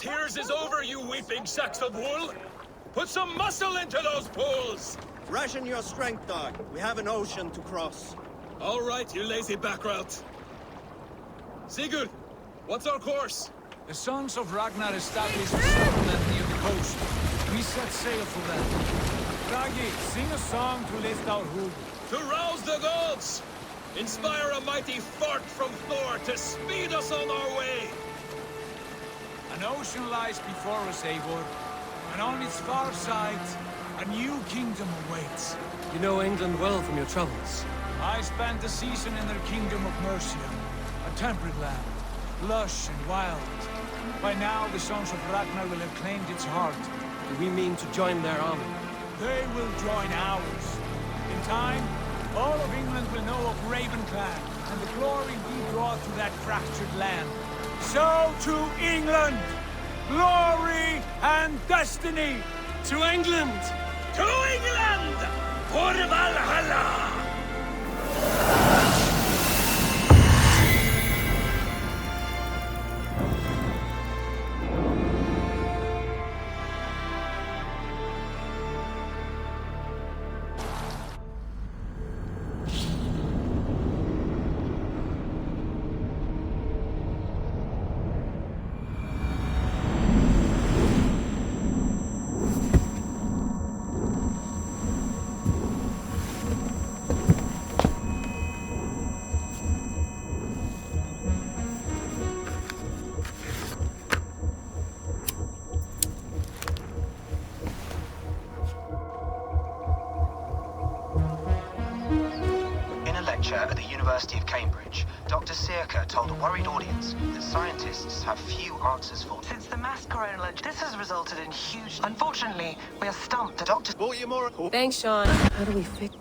tears is over, you weeping sacks of wool! Put some muscle into those pools! Ration your strength, dog. We have an ocean to cross. All right, you lazy backrout. Sigurd, what's our course? The sons of Ragnar established a settlement near the coast. We set sail for them. Ragi, sing a song to lift our hood. To rouse the gods! Inspire a mighty fart from Thor to speed us on our way! An ocean lies before us, Eivor, and on its far side, a new kingdom awaits. You know England well from your travels. I spent a season in their kingdom of Mercia, a temperate land, lush and wild. By now, the sons of Ragnar will have claimed its heart. Do we mean to join their army? They will join ours. In time, all of England will know of Raven Clan, and the glory we brought to that fractured land. So to England! Glory and destiny! To England! To England! For Valhalla! At the University of Cambridge, Dr. Sirka told a worried audience that scientists have few answers for. Since the mass coronal, this has resulted in huge... Unfortunately, we are stumped. Dr. Bought you more. Thanks, Sean. How do we fix...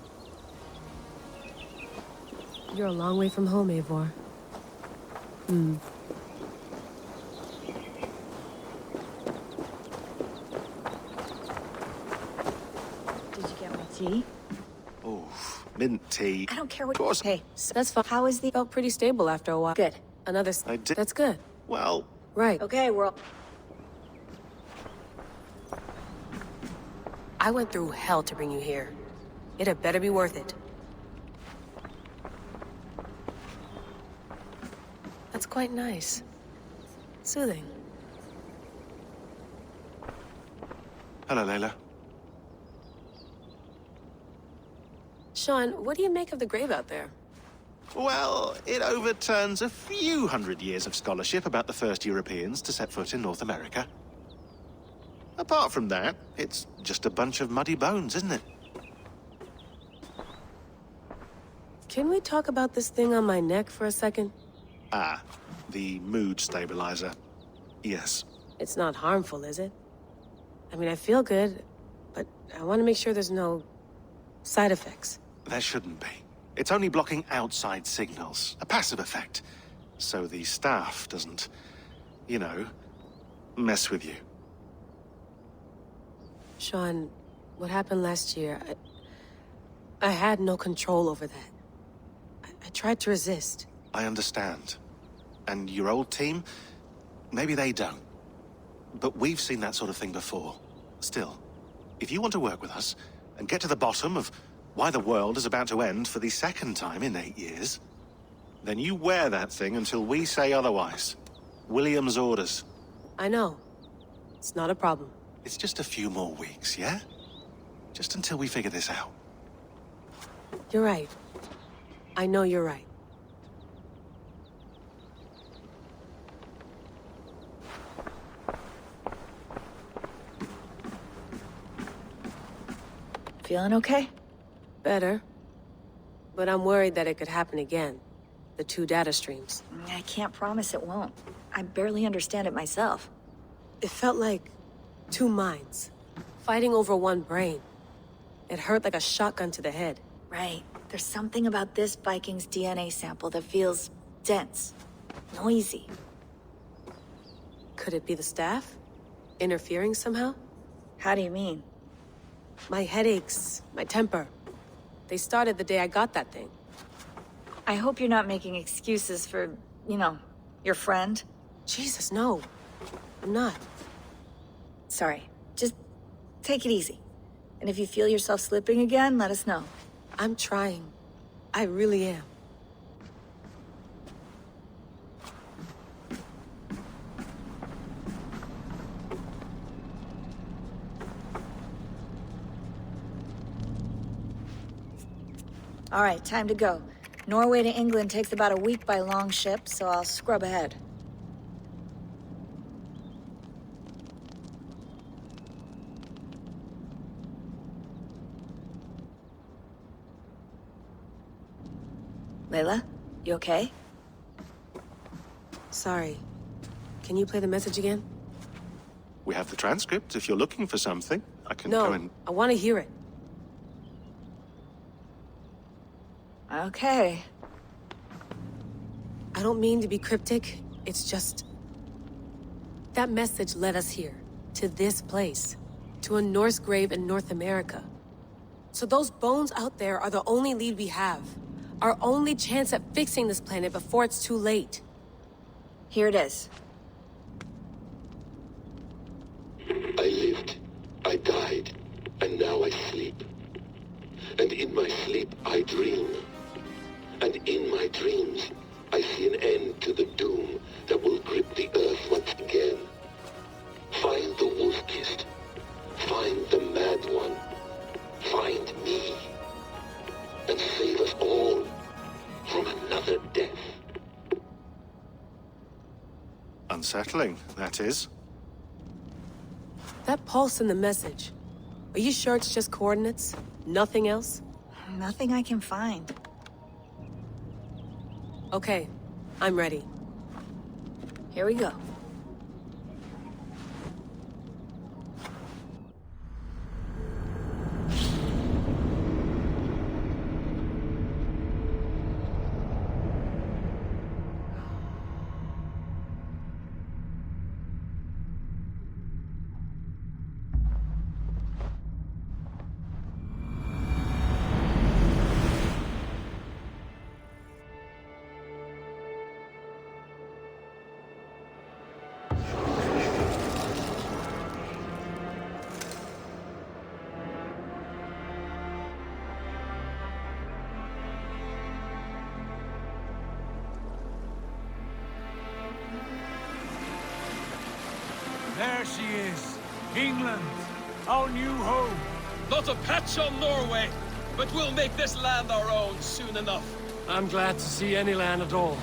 You're a long way from home, Eivor. Did you get my tea? Oh, mint tea. I don't care what... Of course. Hey, that's fine. How is the... Felt pretty stable after a while. Good. Another... I did. That's good. Well, Right. Okay, we're all... I went through hell to bring you here. It had better be worth it. That's quite nice. Soothing. hello, Layla. Sean, what do you make of the grave out there? Well, it overturns a few hundred years of scholarship about the first Europeans to set foot in North America. Apart from that, it's just a bunch of muddy bones, isn't it? Can we talk about this thing on my neck for a second? Ah, the mood stabilizer. Yes. It's not harmful, is it? I mean, I feel good, but I want to make sure there's no side effects. There shouldn't be. It's only blocking outside signals, a passive effect. So the staff doesn't, you know, mess with you. Sean, what happened last year, I had no control over that. I tried to resist. I understand. And your old team, maybe they don't. But we've seen that sort of thing before. Still, if you want to work with us and get to the bottom of why the world is about to end for the second time in 8 years, then you wear that thing until we say otherwise. William's orders. I know. It's not a problem. It's just a few more weeks, yeah? Just until we figure this out. You're right. I know you're right. Feeling okay? Better. But I'm worried that it could happen again. The two data streams. I can't promise it won't. I barely understand it myself. It felt like two minds, fighting over one brain. It hurt like a shotgun to the head. Right. There's something about this Viking's DNA sample that feels dense, noisy. Could it be the staff? Interfering somehow? How do you mean? My headaches, my temper. They started the day I got that thing. I hope you're not making excuses for, you know, your friend. Jesus, no. I'm not. Sorry. Just take it easy. And if you feel yourself slipping again, let us know. I'm trying. I really am. All right, time to go. Norway to England takes about a week by long ship, so I'll scrub ahead. Layla, you okay? Sorry. Can you play the message again? We have the transcript. If you're looking for something, I can No, go and... I want to hear it. Okay. I don't mean to be cryptic. It's just... That message led us here. To this place. To a Norse grave in North America. So those bones out there are the only lead we have. Our only chance at fixing this planet before it's too late. Here it is. I lived, I died, and now I sleep. And in my sleep I dream. And in my dreams, I see an end to the doom that will grip the earth once again. Find the wolf-kissed. Find the mad one. Find me. And save us all from another death. Unsettling, that is. That pulse in the message. Are you sure it's just coordinates? Nothing else? Nothing I can find. Okay, I'm ready. Here we go. There she is. England. Our new home. Not a patch on Norway, but we'll make this land our own soon enough. I'm glad to see any land at all.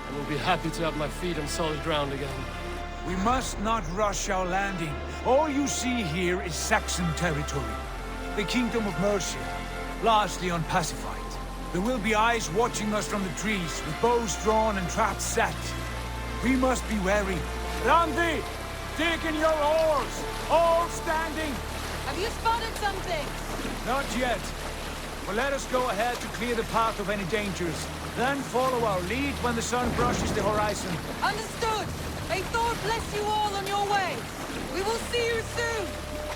I will be happy to have my feet on solid ground again. We must not rush our landing. All you see here is Saxon territory. The Kingdom of Mercia, largely unpacified. There will be eyes watching us from the trees, with bows drawn and traps set. We must be wary. Randi! Dig in your oars! All standing! Have you spotted something? Not yet. But let us go ahead to clear the path of any dangers. Then follow our lead when the sun brushes the horizon. Understood! May Thor bless you all on your way! We will see you soon!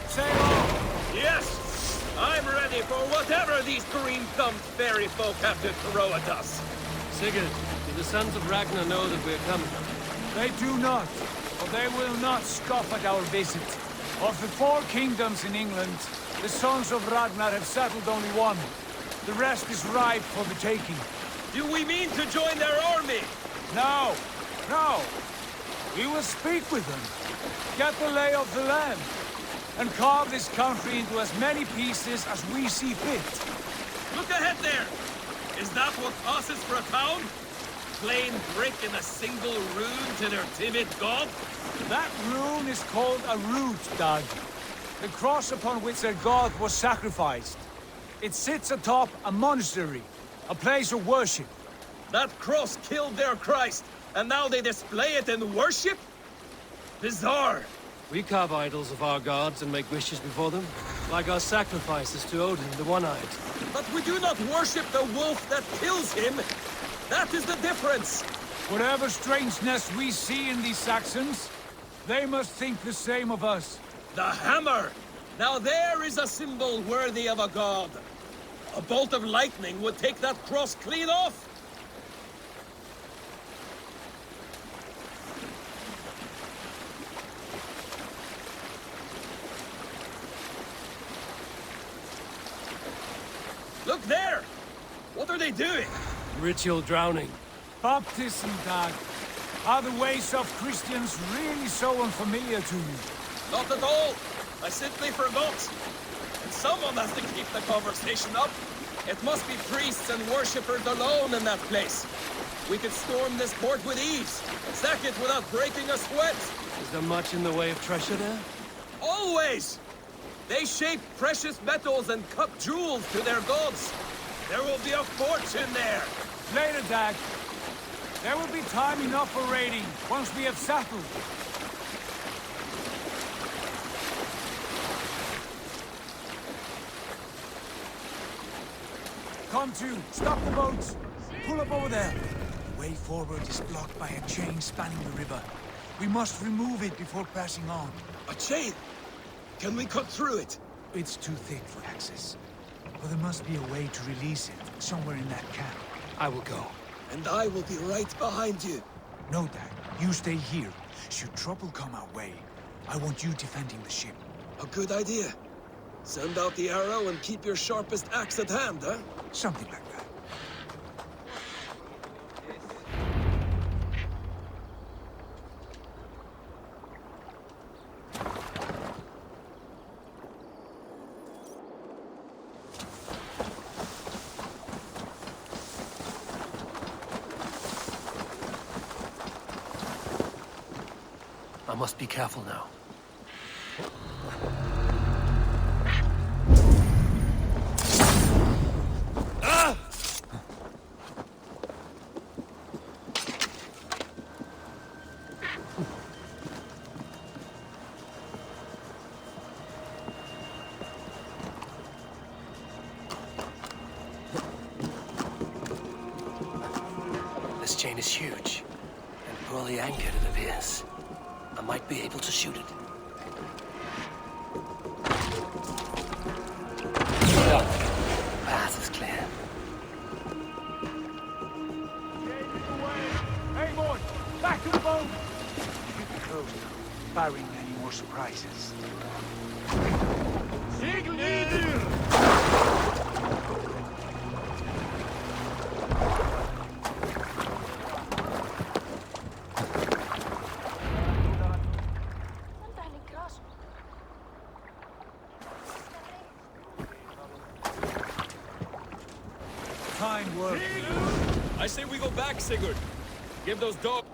Sail on! Yes! I'm ready for whatever these green-thumbed fairy folk have to throw at us. Sigurd, do the sons of Ragnar know that we're coming? They do not, but they will not scoff at our visit. Of the 4 kingdoms in England, the sons of Ragnar have settled only one. The rest is ripe for the taking. Do we mean to join their army? No, no. We will speak with them, get the lay of the land, and carve this country into as many pieces as we see fit. Look ahead there! Is that what passes for a town? Plain brick and a single rune to their timid god? That rune is called a root, Dad. The cross upon which their god was sacrificed. It sits atop a monastery, a place of worship. That cross killed their Christ, and now they display it in worship? Bizarre! We carve idols of our gods and make wishes before them, like our sacrifices to Odin, the One-Eyed. But we do not worship the wolf that kills him! That is the difference! Whatever strangeness we see in these Saxons, they must think the same of us. The hammer! Now there is a symbol worthy of a god. A bolt of lightning would take that cross clean off! Look there! What are they doing? Ritual drowning. Baptism, Dag. Are the ways of Christians really so unfamiliar to you? Not at all. I simply forgot. And someone has to keep the conversation up. It must be priests and worshippers alone in that place. We could storm this port with ease, and sack it without breaking a sweat. Is there much in the way of treasure there? Always! They shape precious metals and cut jewels to their gods. There will be a fortune there. Later, Dag. There will be time enough for raiding, once we have settled. Come to, stop the boats. Pull up over there. The way forward is blocked by a chain spanning the river. We must remove it before passing on. A chain? Can we cut through it? It's too thick for access. But there must be a way to release it, somewhere in that camp. I will go. And I will be right behind you. No, Dag. You stay here. Should trouble come our way, I want you defending the ship. A good idea. Send out the arrow and keep your sharpest axe at hand, huh? Something like that. I must be careful now. This chain is huge, and poorly anchored, it appears. I might be able to shoot it. Path is clear. Eivor, back to the boat! Keep it close now, barring any more surprises. Fine work. I say we go back, Sigurd. Give those dogs...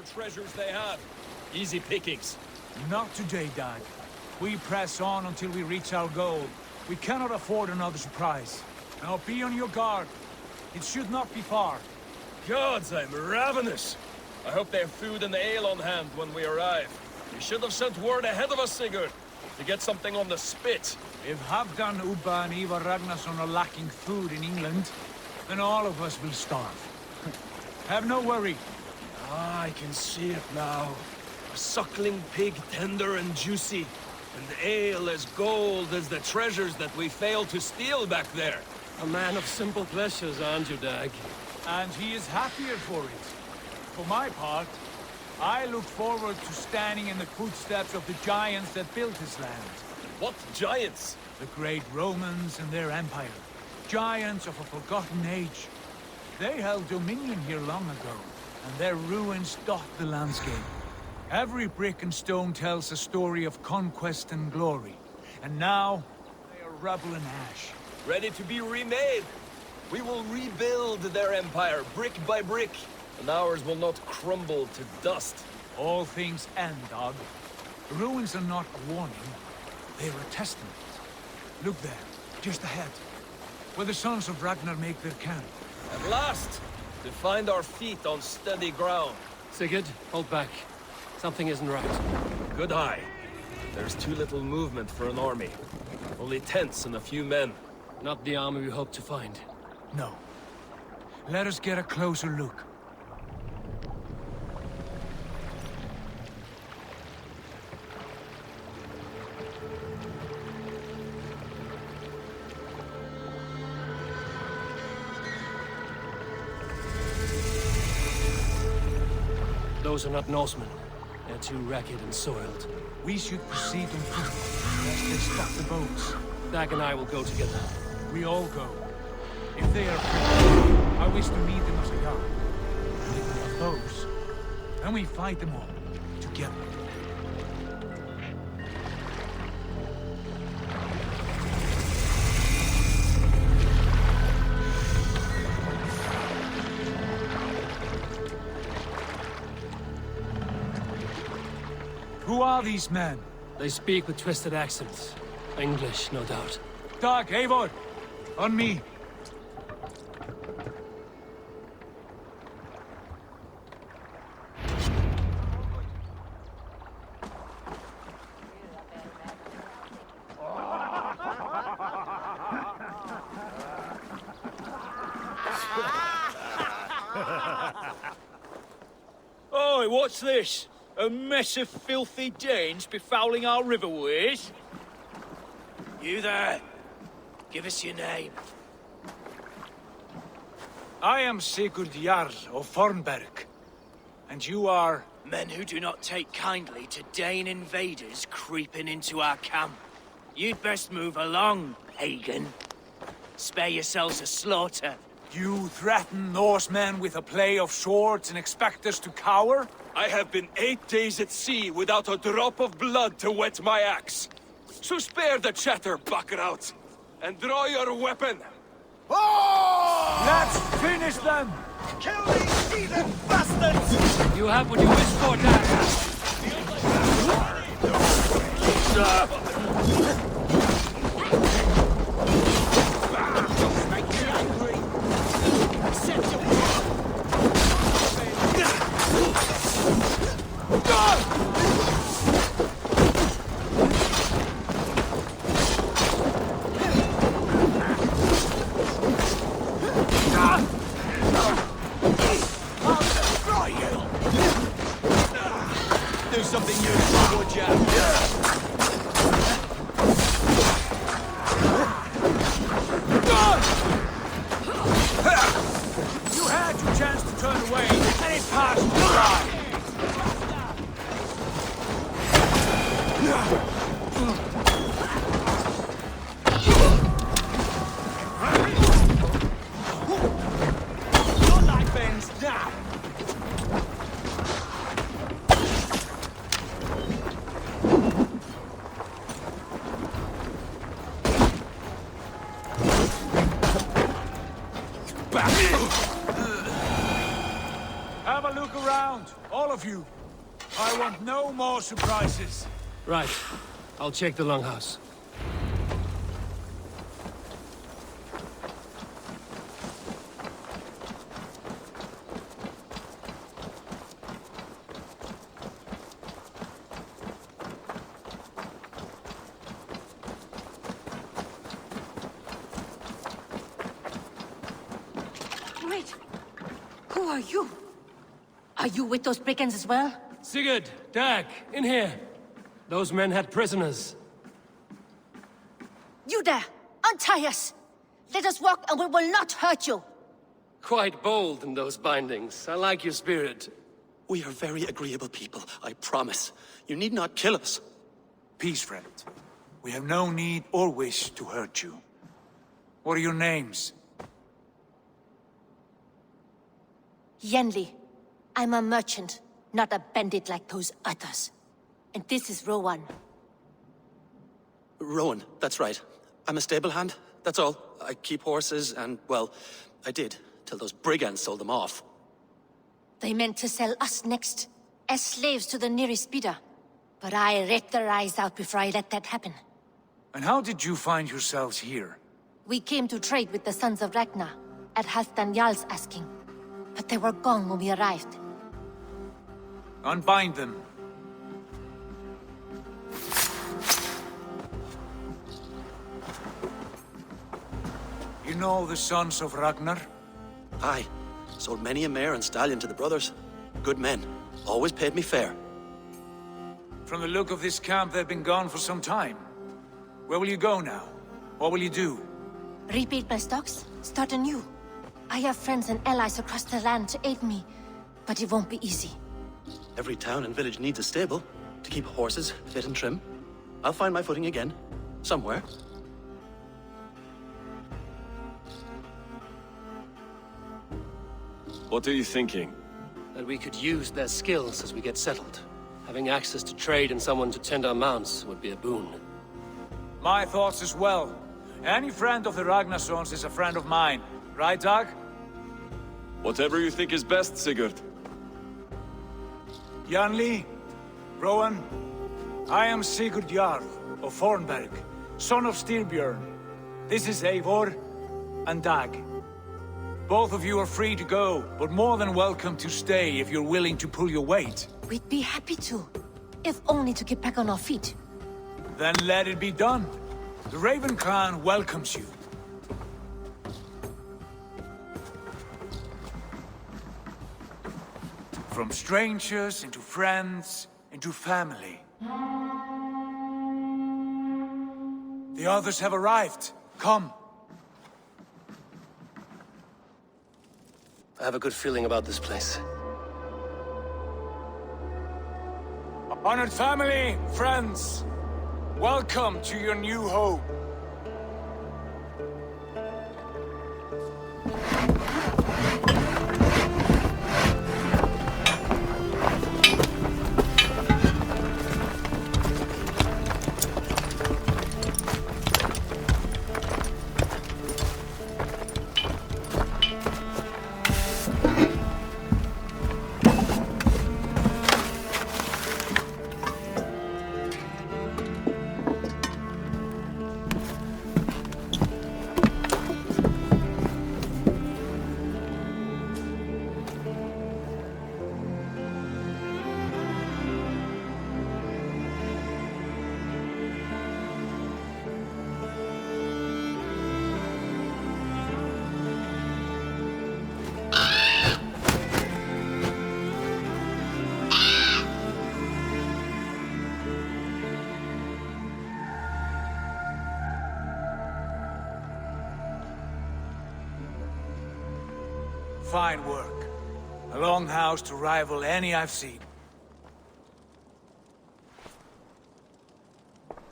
whatever treasures they have. Easy pickings. Not today, Dag. We press on until we reach our goal. We cannot afford another surprise. Now be on your guard. It should not be far. Gods, I'm ravenous. I hope they have food and ale on hand when we arrive. You should have sent word ahead of us, Sigurd, to get something on the spit. If Halfdan, Ubba and Eivor Ragnarsson are lacking food in England, then all of us will starve. Have no worry. Ah, I can see it now. A suckling pig, tender and juicy. And ale as gold as the treasures that we failed to steal back there. A man of simple pleasures, aren't you, Dag? And he is happier for it. For my part, I look forward to standing in the footsteps of the giants that built this land. What giants? The great Romans and their empire. Giants of a forgotten age. They held dominion here long ago, and their ruins dot the landscape. Every brick and stone tells a story of conquest and glory. And now, they are rubble and ash. Ready to be remade. We will rebuild their empire, brick by brick, and ours will not crumble to dust. All things end, Dag. The ruins are not a warning, they're a testament. Look there, just ahead, where the sons of Ragnar make their camp. At last, to find our feet on steady ground. Sigurd, hold back. Something isn't right. Good eye. There's too little movement for an army. Only tents and a few men. Not the army we hope to find. No. Let us get a closer look. Those are not Norsemen. They're too ragged and soiled. We should proceed on foot, lest they stop the boats. Dag and I will go together. We all go. If they are friends, I wish to meet them as a young. And if they are foes, then we fight them all, together. Who are these men? They speak with twisted accents. English, no doubt. Dag, Eivor! On me! Oi, what's this? A mess of filthy Danes befouling our riverways? You there! Give us your name. I am Sigurd Jarl of Fornberg. And you are... Men who do not take kindly to Dane invaders creeping into our camp. You'd best move along, pagan. Spare yourselves a slaughter. You threaten Norsemen with a play of swords and expect us to cower? I have been 8 days at sea without a drop of blood to wet my axe. So spare the chatter, Buckerout, and draw your weapon. Oh! Let's finish them! Kill these heathen bastards! You have what you wish for, Dag. Make me angry! Set your... Do something useful, would ya? You had your chance to turn away, and it passed you by! Your life ends now! have a look around, all of you. I want no more surprises. Right. I'll check the longhouse. Wait. Who are you? Are you with those brigands as well? Sigurd, Dag, in here. Those men had prisoners. You there! Untie us! Let us walk and we will not hurt you! Quite bold in those bindings. I like your spirit. We are very agreeable people, I promise. You need not kill us. Peace, friend. We have no need or wish to hurt you. What are your names? Yenli. I'm a merchant, not a bandit like those others. And this is Rowan. Rowan, that's right. I'm a stable hand, that's all. I keep horses and, well, I did, till those brigands sold them off. They meant to sell us next, as slaves to the nearest bidder. But I ripped their eyes out before I let that happen. And how did you find yourselves here? We came to trade with the Sons of Ragnar, at Halfdan Jarl's asking. But they were gone when we arrived. Unbind them. You know the Sons of Ragnar? Aye. Sold many a mare and stallion to the brothers. Good men. Always paid me fair. From the look of this camp, they've been gone for some time. Where will you go now? What will you do? Rebuild my stocks, start anew. I have friends and allies across the land to aid me, but it won't be easy. Every town and village needs a stable to keep horses fit and trim. I'll find my footing again. Somewhere. What are you thinking? That we could use their skills as we get settled. Having access to trade and someone to tend our mounts would be a boon. My thoughts as well. Any friend of the Ragnarsons is a friend of mine. Right, Dag? Whatever you think is best, Sigurd. Janli, Rowan, I am Sigurd Jarl of Fornberg, son of Styrbjörn. This is Eivor and Dag. Both of you are free to go, but more than welcome to stay if you're willing to pull your weight. We'd be happy to, if only to get back on our feet. Then let it be done. The Raven clan welcomes you. From strangers into friends, into family. The others have arrived. Come. I have a good feeling about this place. Honored family, friends, welcome to your new home. Fine work. A longhouse to rival any I've seen.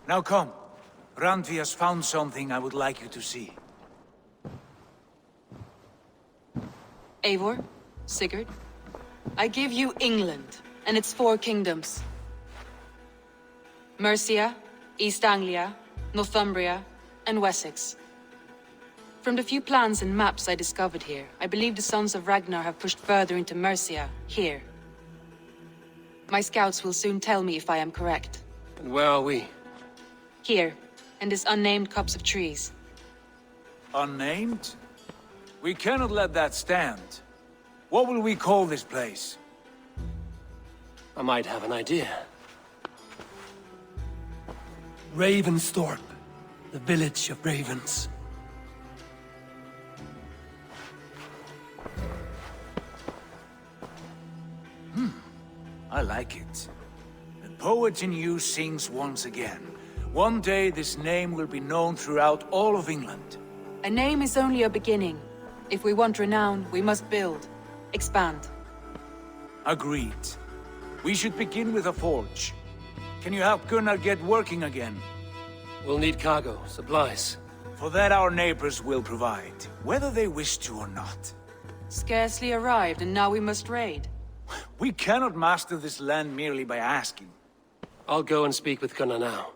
Now come. Randvi has found something I would like you to see. Eivor, Sigurd, I give you England and its 4 kingdoms. Mercia, East Anglia, Northumbria, and Wessex. From the few plans and maps I discovered here, I believe the Sons of Ragnar have pushed further into Mercia, here. My scouts will soon tell me if I am correct. And where are we? Here, in this unnamed copse of trees. Unnamed? We cannot let that stand. What will we call this place? I might have an idea. Ravensthorpe, the village of ravens. I like it. The poet in you sings once again. One day this name will be known throughout all of England. A name is only a beginning. If we want renown, we must build. Expand. Agreed. We should begin with a forge. Can you help Gunnar get working again? We'll need cargo, supplies. For that our neighbors will provide, whether they wish to or not. Scarcely arrived, and now we must raid. We cannot master this land merely by asking. I'll go and speak with Gunnar now.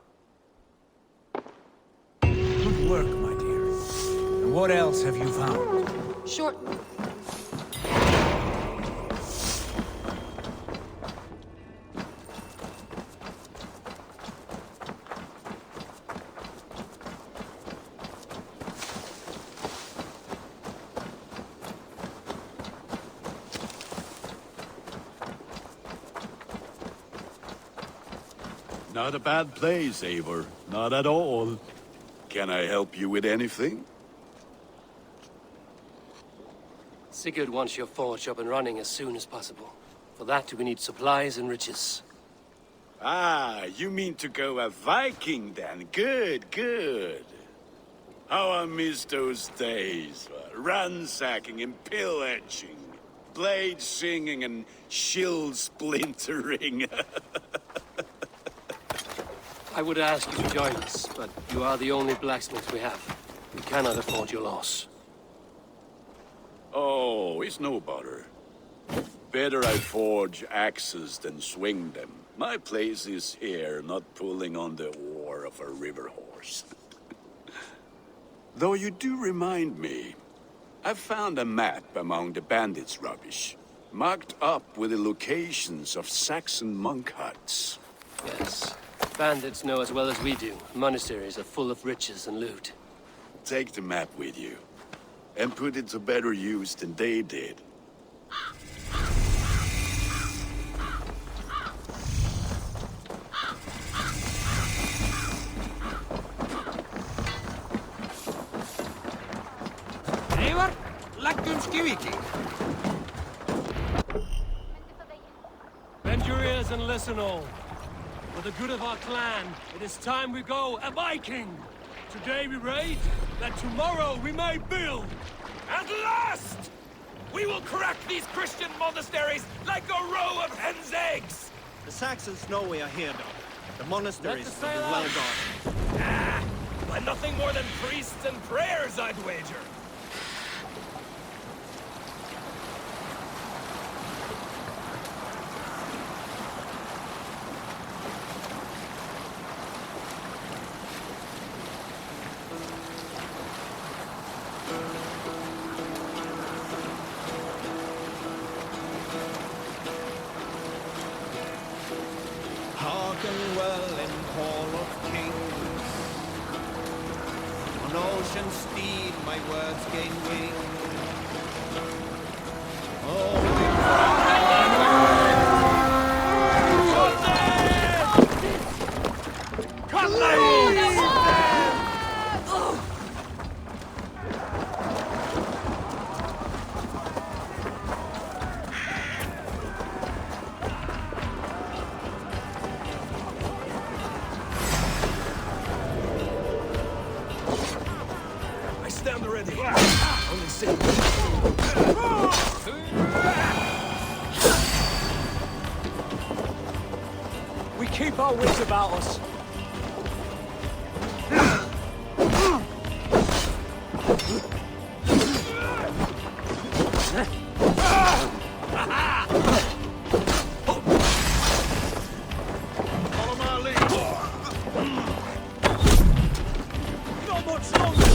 Good work, my dear. And what else have you found? Short... Not a bad place, Eivor. Not at all. Can I help you with anything? Sigurd wants your forge up and running as soon as possible. For that, we need supplies and riches. Ah, you mean to go a Viking then? Good, good. How I miss those days. Ransacking and pillaging. Blade singing and shield splintering. I would ask you to join us, but you are the only blacksmith we have. We cannot afford your loss. Oh, it's no bother. Better I forge axes than swing them. My place is here, not pulling on the oar of a river horse. Though you do remind me, I found a map among the bandits' rubbish, marked up with the locations of Saxon monk huts. Yes. Bandits know as well as we do. Monasteries are full of riches and loot. Take the map with you, and put it to better use than they did. Eivor, Laktunski Viking. Bend your ears and listen all. For the good of our clan, it is time we go a Viking! Today we raid, that tomorrow we may build! At last! We will crack these Christian monasteries like a row of hen's eggs! The Saxons know we are here, though. The monasteries will be well guarded. Ah! By nothing more than priests and prayers, I'd wager! Hearken well in hall of kings. On ocean steed my words gain wing. Stand ready. Only see. We keep our wits about us. Follow my lead. Not much longer.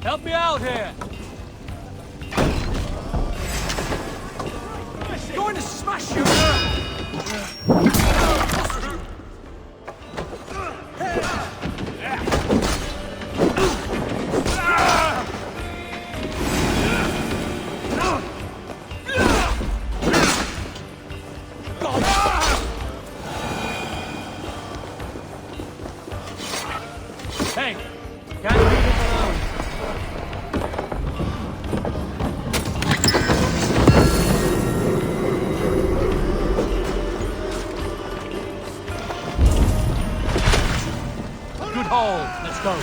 Help me out here! Going to smash you! Hey, can't leave him alone. Good haul. Let's go.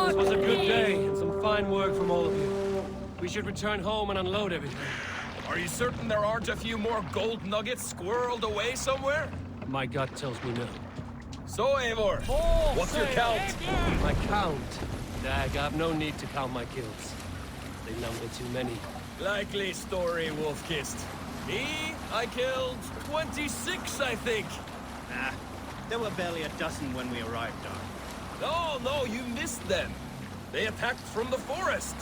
This was a good day, and some fine work from all of you. We should return home and unload everything. Are you certain there aren't a few more gold nuggets squirreled away somewhere? My gut tells me no. So, Eivor, what's your count? My count? Dag, I have no need to count my kills. They number too many. Likely story, Wolf-Kissed. I killed 26, I think. Nah, there were barely a dozen when we arrived, Doc. No, you missed them. They attacked from the forest.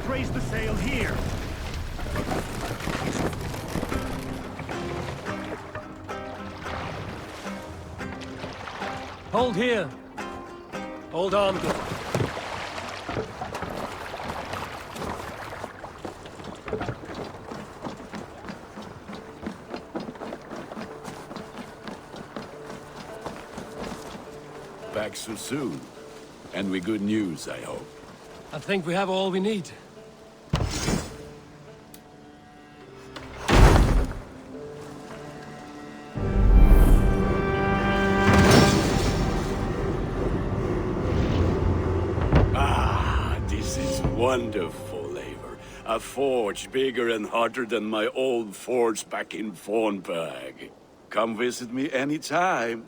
Raise the sail here. Hold here. Hold on. Back so soon. And with good news, I hope. I think we have all we need. Wonderful, Eivor. A forge bigger and hotter than my old forge back in Fornberg. Come visit me anytime.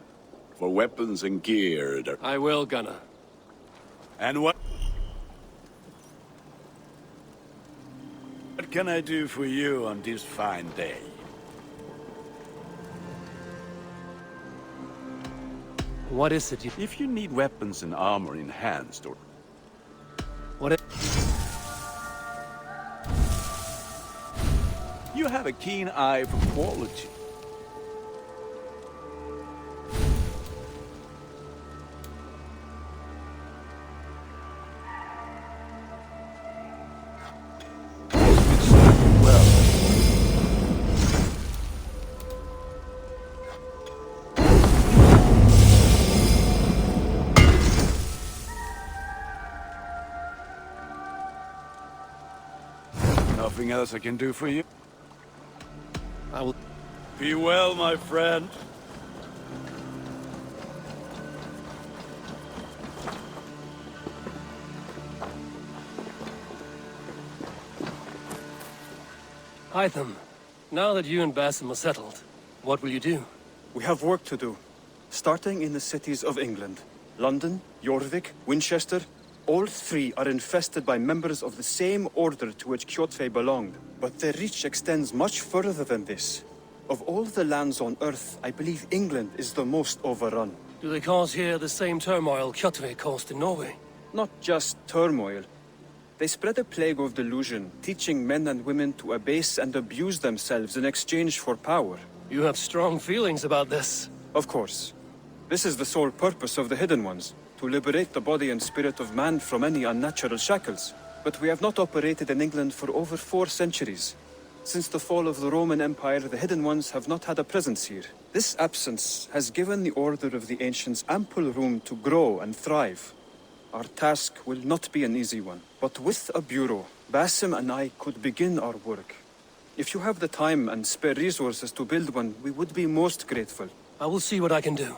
For weapons and gear. I will, Gunnar. And what can I do for you on this fine day? What is it? If you need weapons and armor enhanced or... What? You have a keen eye for quality. Nothing else I can do for you? I will... Be well, my friend. Hytham, now that you and Basim are settled, what will you do? We have work to do. Starting in the cities of England. London, Jorvik, Winchester, all three are infested by members of the same order to which Kjotve belonged. But their reach extends much further than this. Of all the lands on Earth, I believe England is the most overrun. Do they cause here the same turmoil Kjotve caused in Norway? Not just turmoil. They spread a plague of delusion, teaching men and women to abase and abuse themselves in exchange for power. You have strong feelings about this. Of course. This is the sole purpose of the Hidden Ones, to liberate the body and spirit of man from any unnatural shackles. But we have not operated in England for over 4 centuries. Since the fall of the Roman Empire, the Hidden Ones have not had a presence here. This absence has given the Order of the Ancients ample room to grow and thrive. Our task will not be an easy one, but with a bureau, Basim and I could begin our work. If you have the time and spare resources to build one, we would be most grateful. I will see what I can do.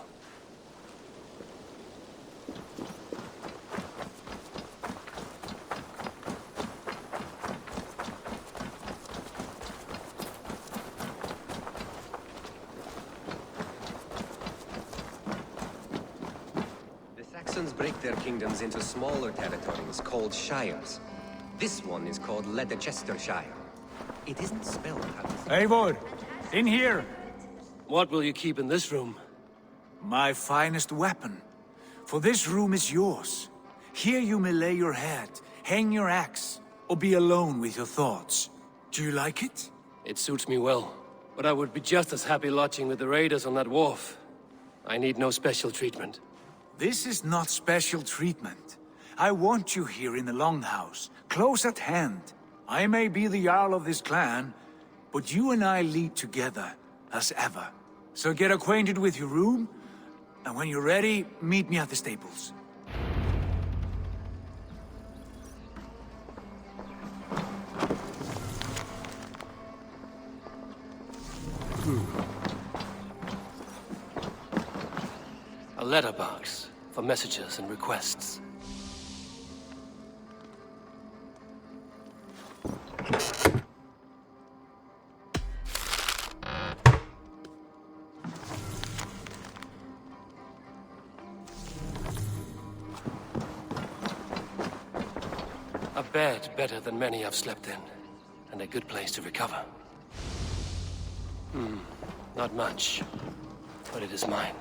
Break their kingdoms into smaller territories called shires. This one is called Leicestershire. It isn't spelled how to... Eivor! In here! What will you keep in this room? My finest weapon. For this room is yours. Here you may lay your head, hang your axe, or be alone with your thoughts. Do you like it? It suits me well, but I would be just as happy lodging with the raiders on that wharf. I need no special treatment. This is not special treatment. I want you here in the Longhouse, close at hand. I may be the Jarl of this clan, but you and I lead together, as ever. So get acquainted with your room, and when you're ready, meet me at the stables. A letterbox for messages and requests. A bed better than many I've slept in, and a good place to recover. Not much, but it is mine.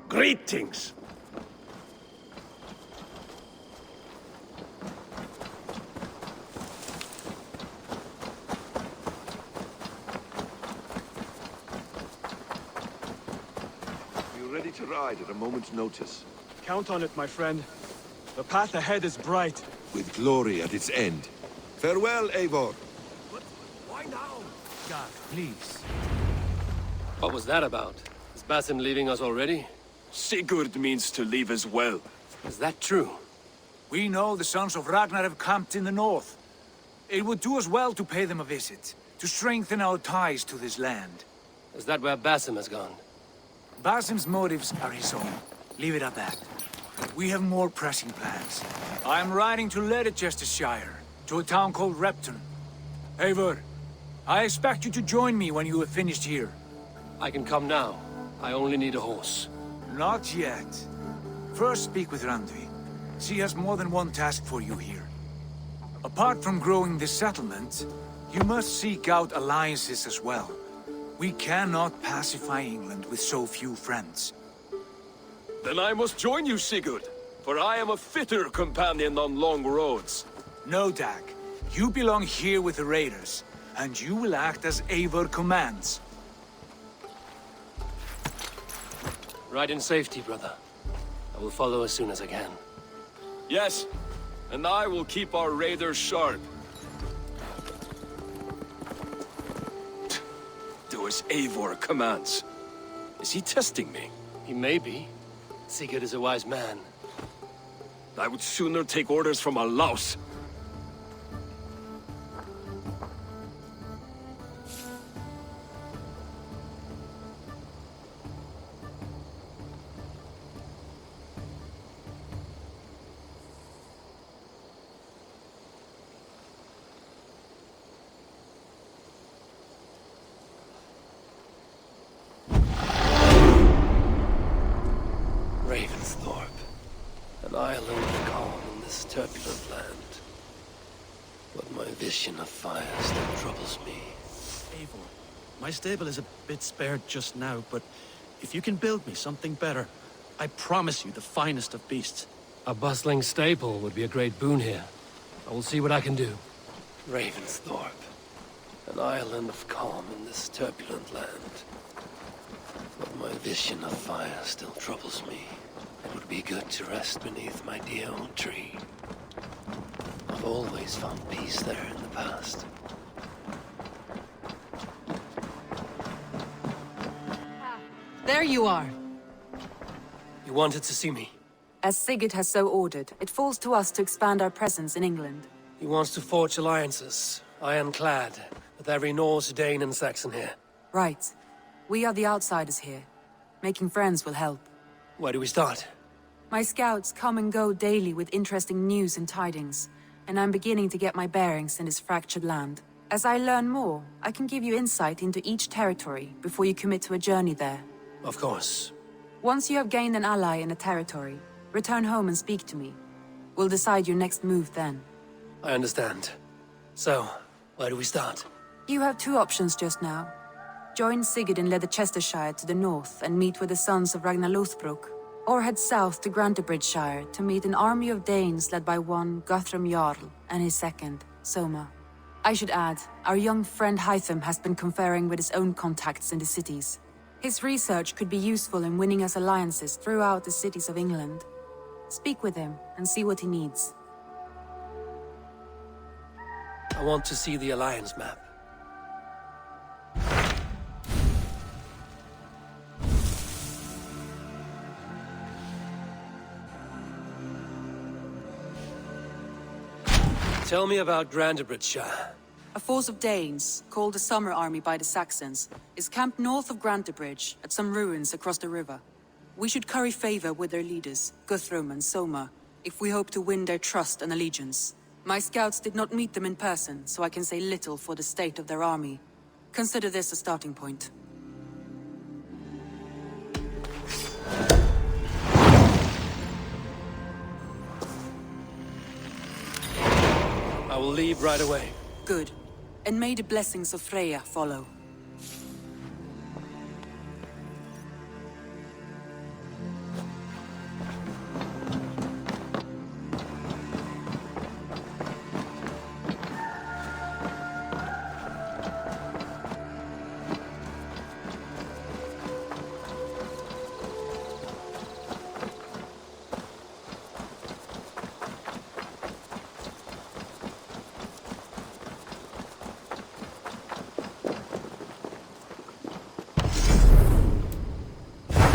Greetings! You're ready to ride at a moment's notice. Count on it, my friend. The path ahead is bright. With glory at its end. Farewell, Eivor. But why now? God, please. What was that about? Is Basim leaving us already? Sigurd means to leave as well. Is that true? We know the sons of Ragnar have camped in the north. It would do us well to pay them a visit, to strengthen our ties to this land. Is that where Basim has gone? Basim's motives are his own. Leave it at that. We have more pressing plans. I am riding to Leicestershire, to a town called Repton. Eivor, I expect you to join me when you have finished here. I can come now. I only need a horse. Not yet. First speak with Randvi. She has more than one task for you here. Apart from growing this settlement, you must seek out alliances as well. We cannot pacify England with so few friends. Then I must join you, Sigurd, for I am a fitter companion on long roads. No, Dag. You belong here with the raiders, and you will act as Eivor commands. Ride in safety, brother. I will follow as soon as I can. Yes, and I will keep our raiders sharp. Do as Eivor commands. Is he testing me? He may be. Sigurd is a wise man. I would sooner take orders from a louse. An island of calm in this turbulent land. But my vision of fire still troubles me. Eivor, my stable is a bit spared just now, but if you can build me something better, I promise you the finest of beasts. A bustling stable would be a great boon here. I will see what I can do. Ravensthorpe. An island of calm in this turbulent land. But my vision of fire still troubles me. It would be good to rest beneath my dear old tree. I've always found peace there in the past. There you are. You wanted to see me? As Sigurd has so ordered, it falls to us to expand our presence in England. He wants to forge alliances, ironclad, with every Norse, Dane and Saxon here. Right. We are the outsiders here. Making friends will help. Where do we start? My scouts come and go daily with interesting news and tidings, and I'm beginning to get my bearings in this fractured land. As I learn more, I can give you insight into each territory before you commit to a journey there. Of course. Once you have gained an ally in a territory, return home and speak to me. We'll decide your next move then. I understand. So, where do we start? You have two options just now. Join Sigurd in Leicestershire to the north and meet with the sons of Ragnar Lothbrok, or head south to Grantebridgeshire to meet an army of Danes led by one Guthrum Jarl and his second, Soma. I should add, our young friend Hytham has been conferring with his own contacts in the cities. His research could be useful in winning us alliances throughout the cities of England. Speak with him and see what he needs. I want to see the alliance map. Tell me about Grantebridgeshire. A force of Danes, called the Summer Army by the Saxons, is camped north of Grantebridge at some ruins across the river. We should curry favor with their leaders, Guthrum and Soma, if we hope to win their trust and allegiance. My scouts did not meet them in person, so I can say little for the state of their army. Consider this a starting point. I will leave right away. Good. And may the blessings of Freya follow.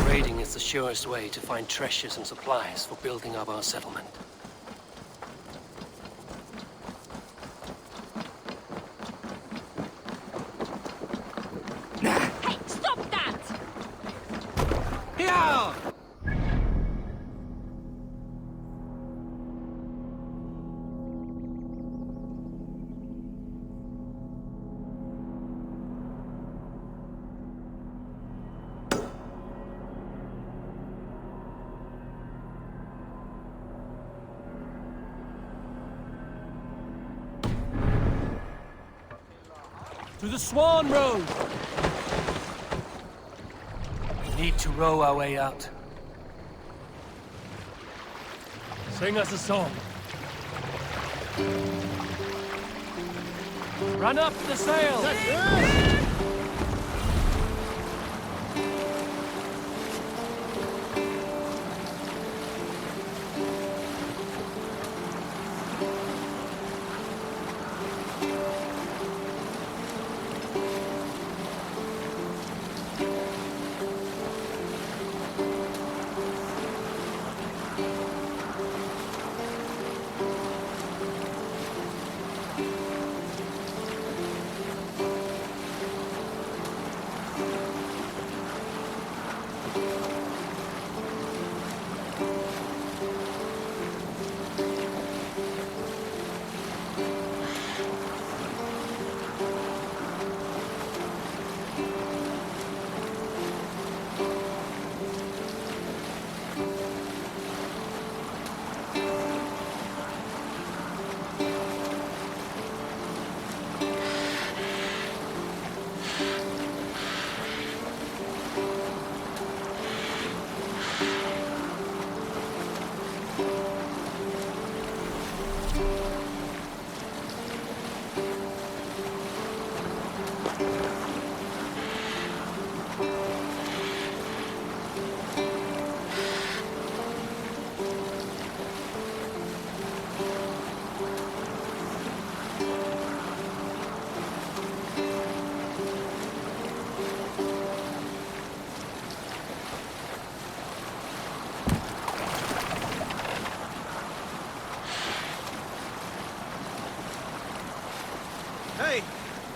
Raiding is the surest way to find treasures and supplies for building up our settlement. Hey, stop that! Yeah! To the Swan Road! We need to row our way out. Sing us a song. Run up the sail! Hey!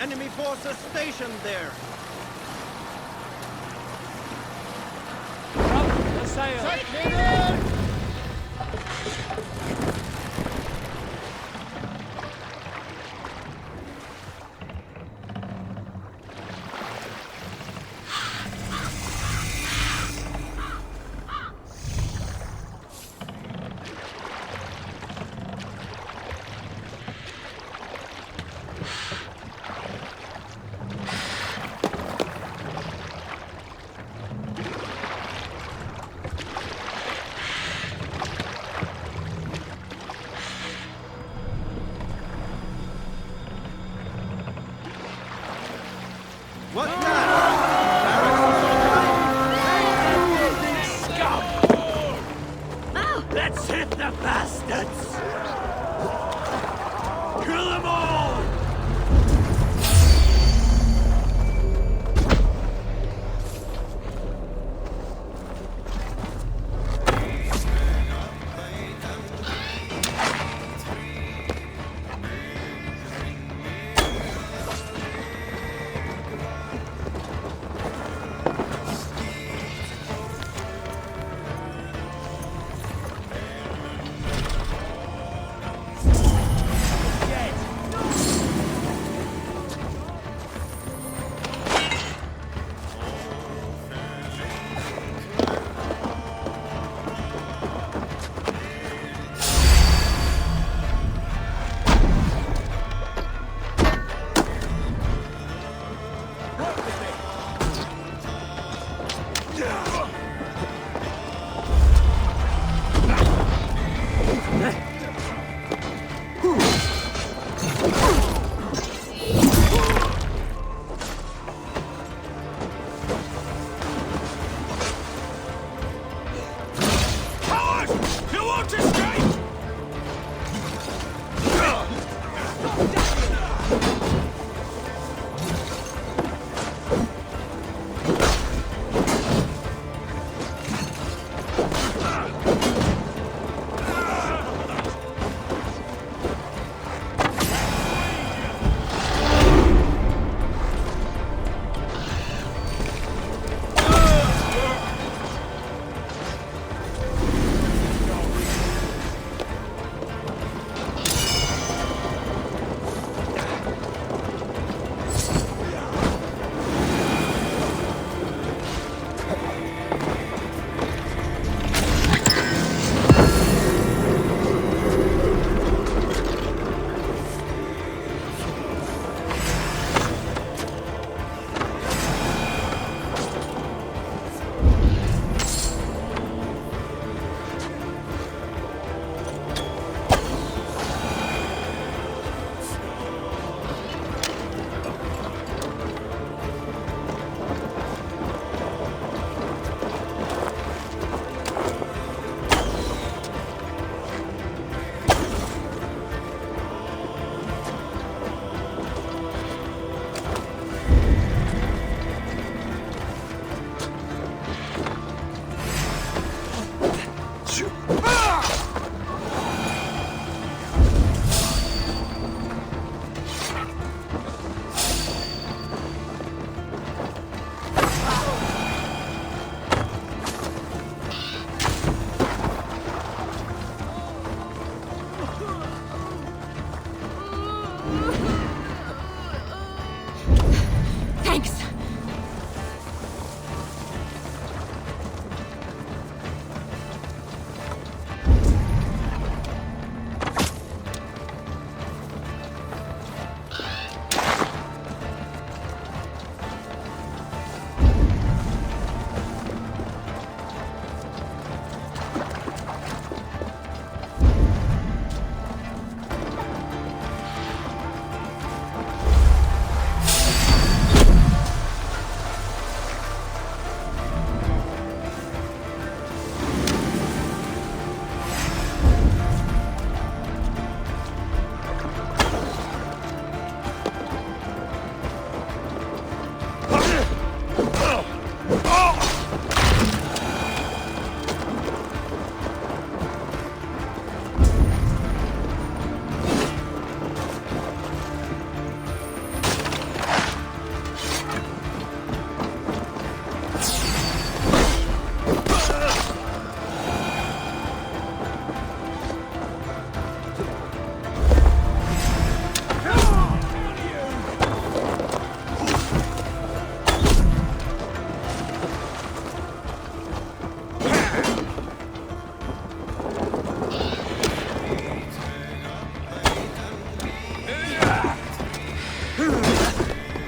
Enemy forces stationed there! Up the sail! What's that? Scum! Let's hit the bastards! Kill them all!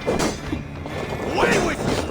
Away with you!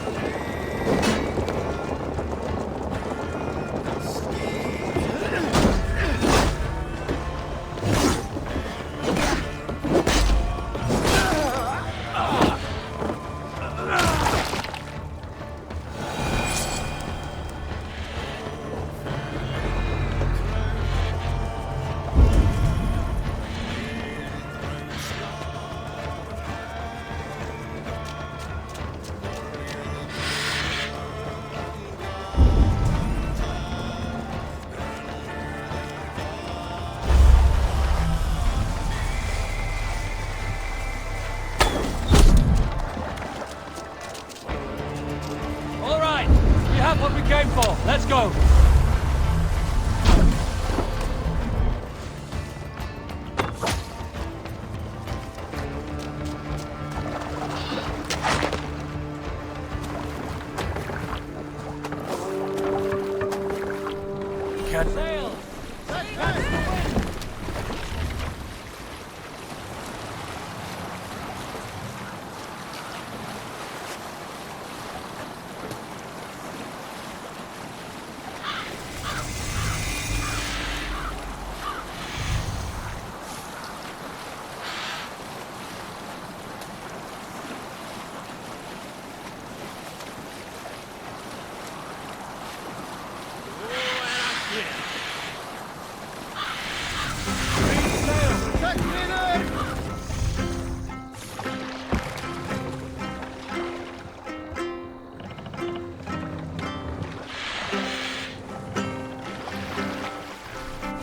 What we came for. Let's go. Sail!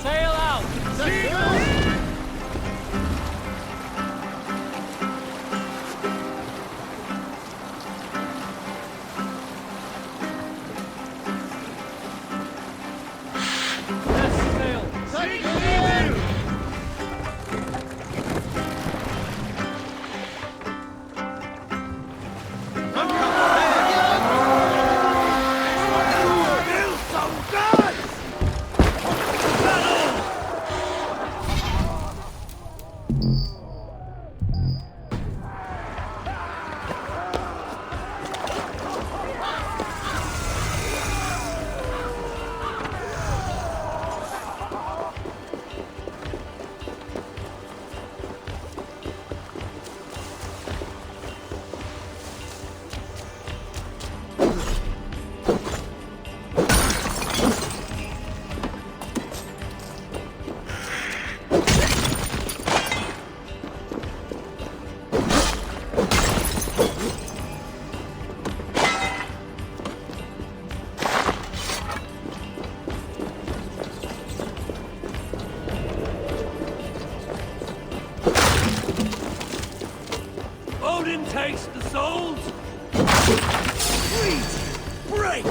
Sail out! Odin takes the souls. Please, break!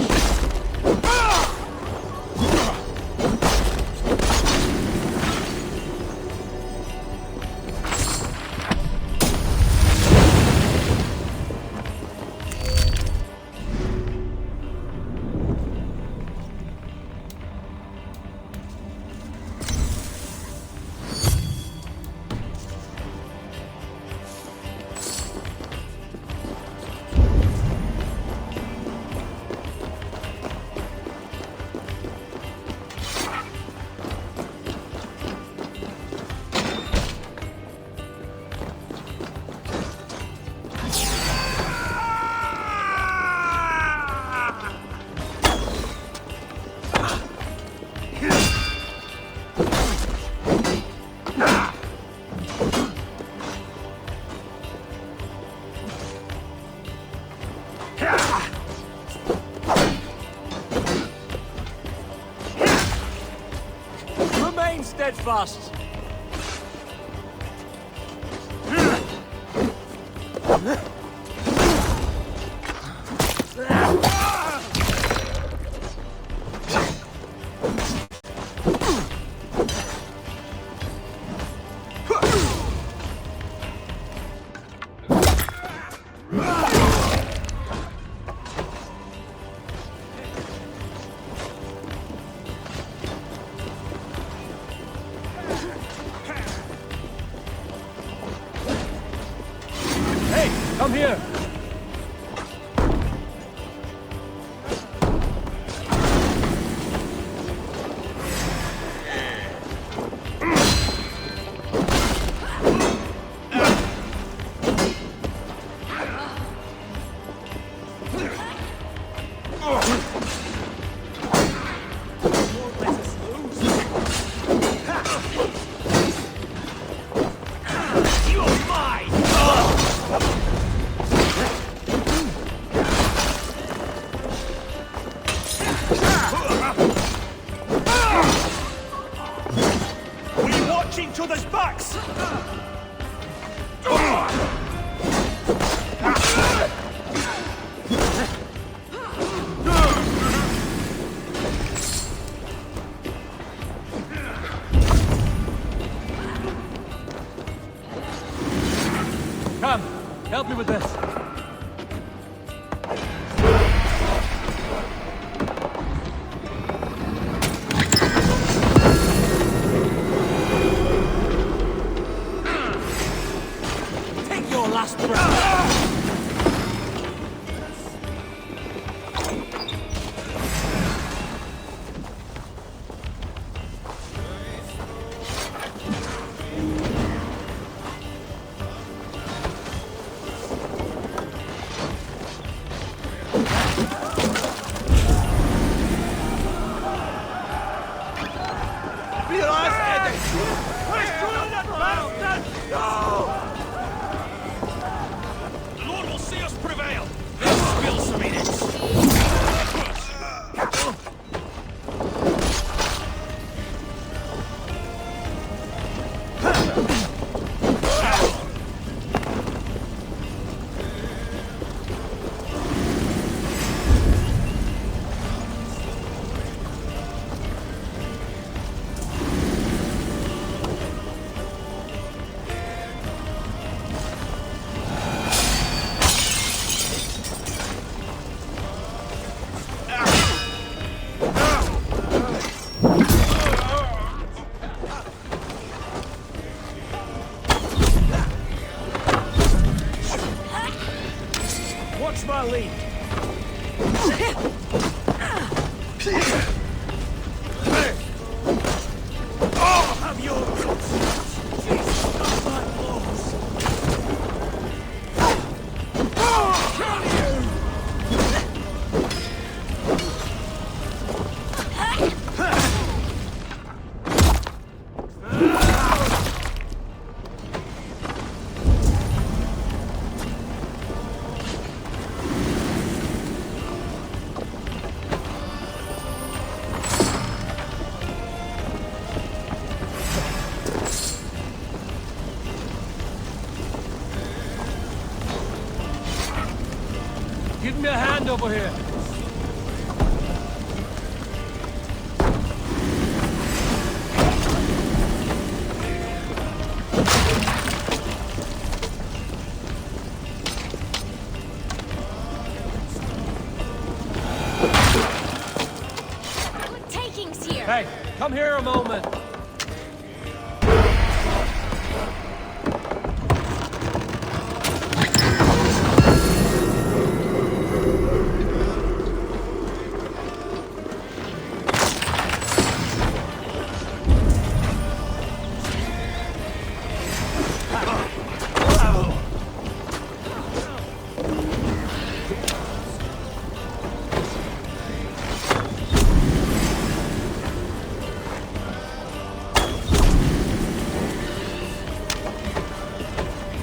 Remain steadfast. Hey! Come here! Come, help me with this. Take your last breath. Watch my lead. Oh, have your guts. Jesus, not my balls. Can you? Give me a hand over here. Good takings here. Hey, come here a moment.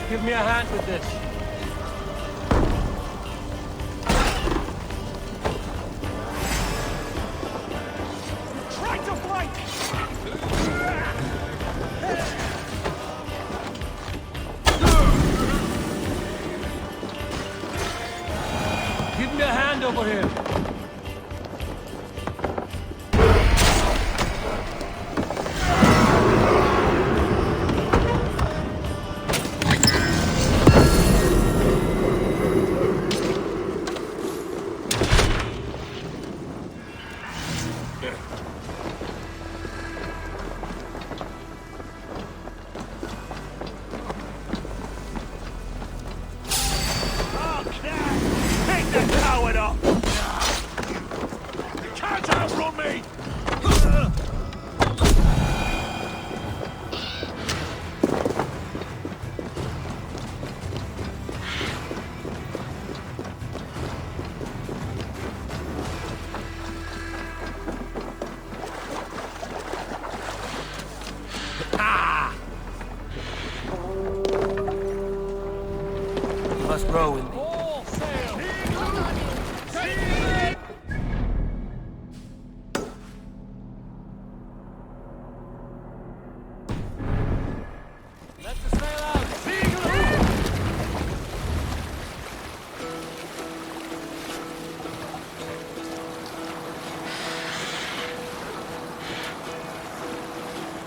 Give me a hand with this. Try to fight! Give me a hand over here. the coward up! You can't outrun me! Must row with me.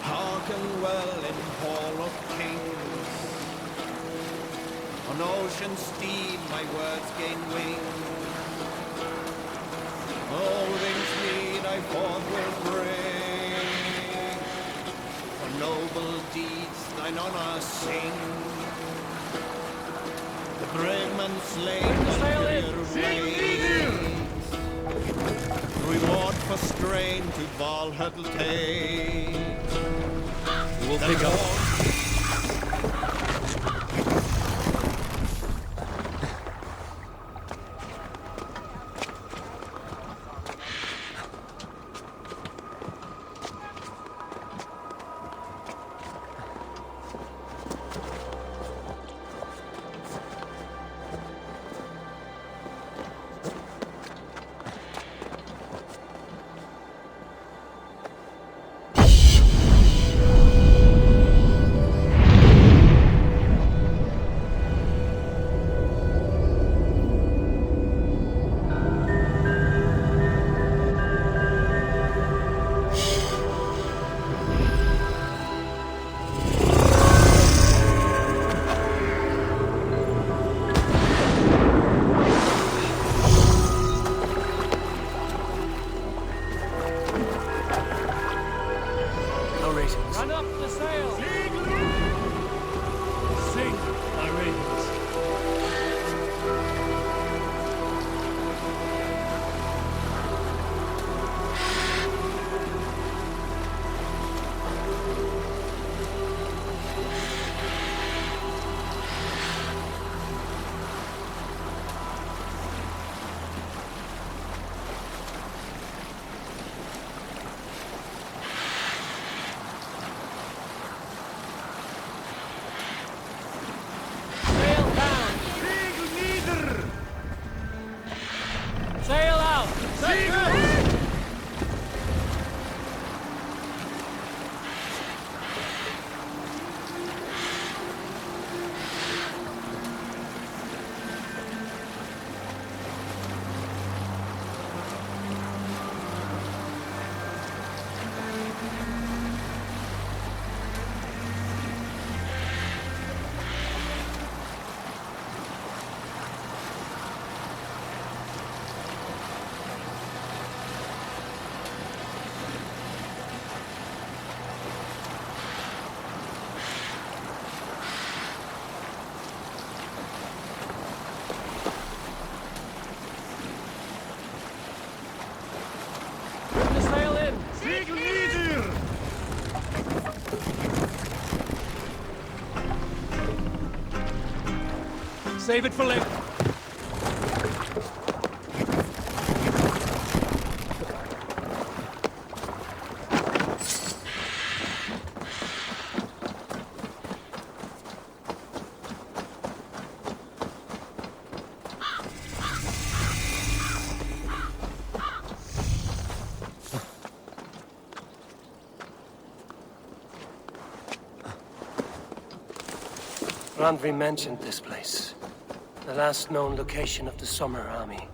Hearken well in Hall of Kings. On ocean steed my words gain wing. All things need I forth will bring. For noble deeds thine honor sing. The brave man slain on their ways. Reward for strain to Valhalla take. We'll pick up. Run up the sail! Sing, my ravens. Sail out! Save it for later. Randvi mentioned this place. The last known location of the Summer Army.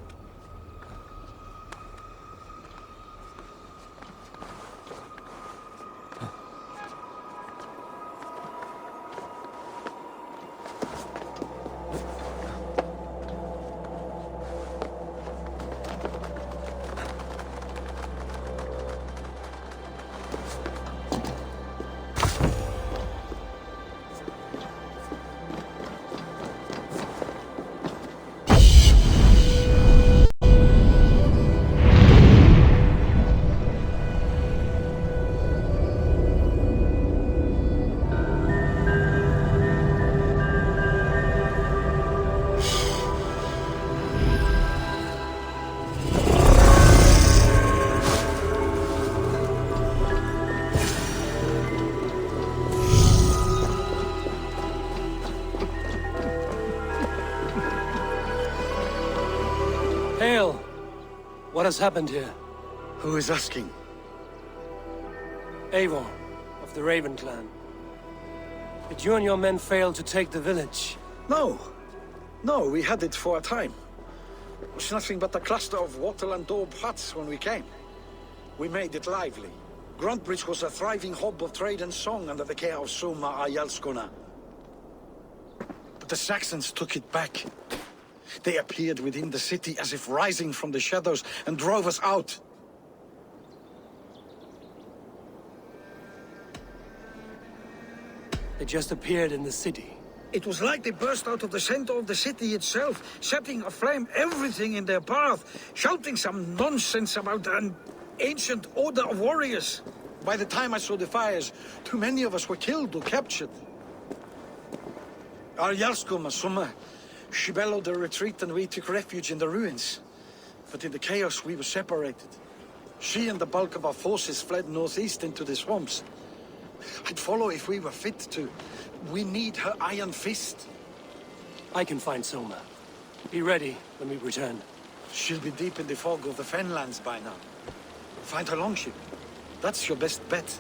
Hail! What has happened here? Who is asking? Eivor, of the Raven clan. Did you and your men fail to take the village? No. No, we had it for a time. It was nothing but a cluster of wattle and daub huts when we came. We made it lively. Gruntbridge was a thriving hub of trade and song under the care of Suma Ayalskona. But the Saxons took it back. They appeared within the city as if rising from the shadows and drove us out. They just appeared in the city. It was like they burst out of the center of the city itself, setting aflame everything in their path, shouting some nonsense about an ancient order of warriors. By the time I saw the fires, too many of us were killed or captured. Our Yarskoma, Summa, she bellowed a retreat and we took refuge in the ruins. But in the chaos we were separated. She and the bulk of our forces fled northeast into the swamps. I'd follow if we were fit to. We need her iron fist. I can find Soma. Be ready when we return. She'll be deep in the fog of the Fenlands by now. Find her longship. That's your best bet.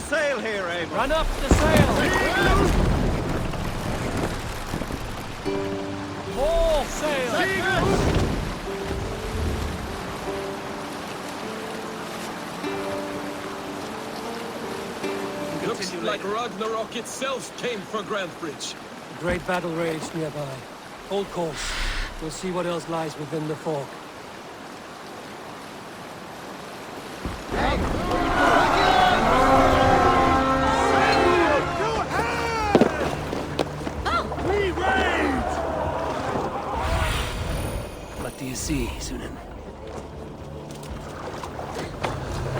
Sail here, Eivor. Run up the sail! More sail! Looks like Ragnarok itself came for Grantbridge. A great battle raged nearby. Hold course. We'll see what else lies within the fog. Do you see, Sunan?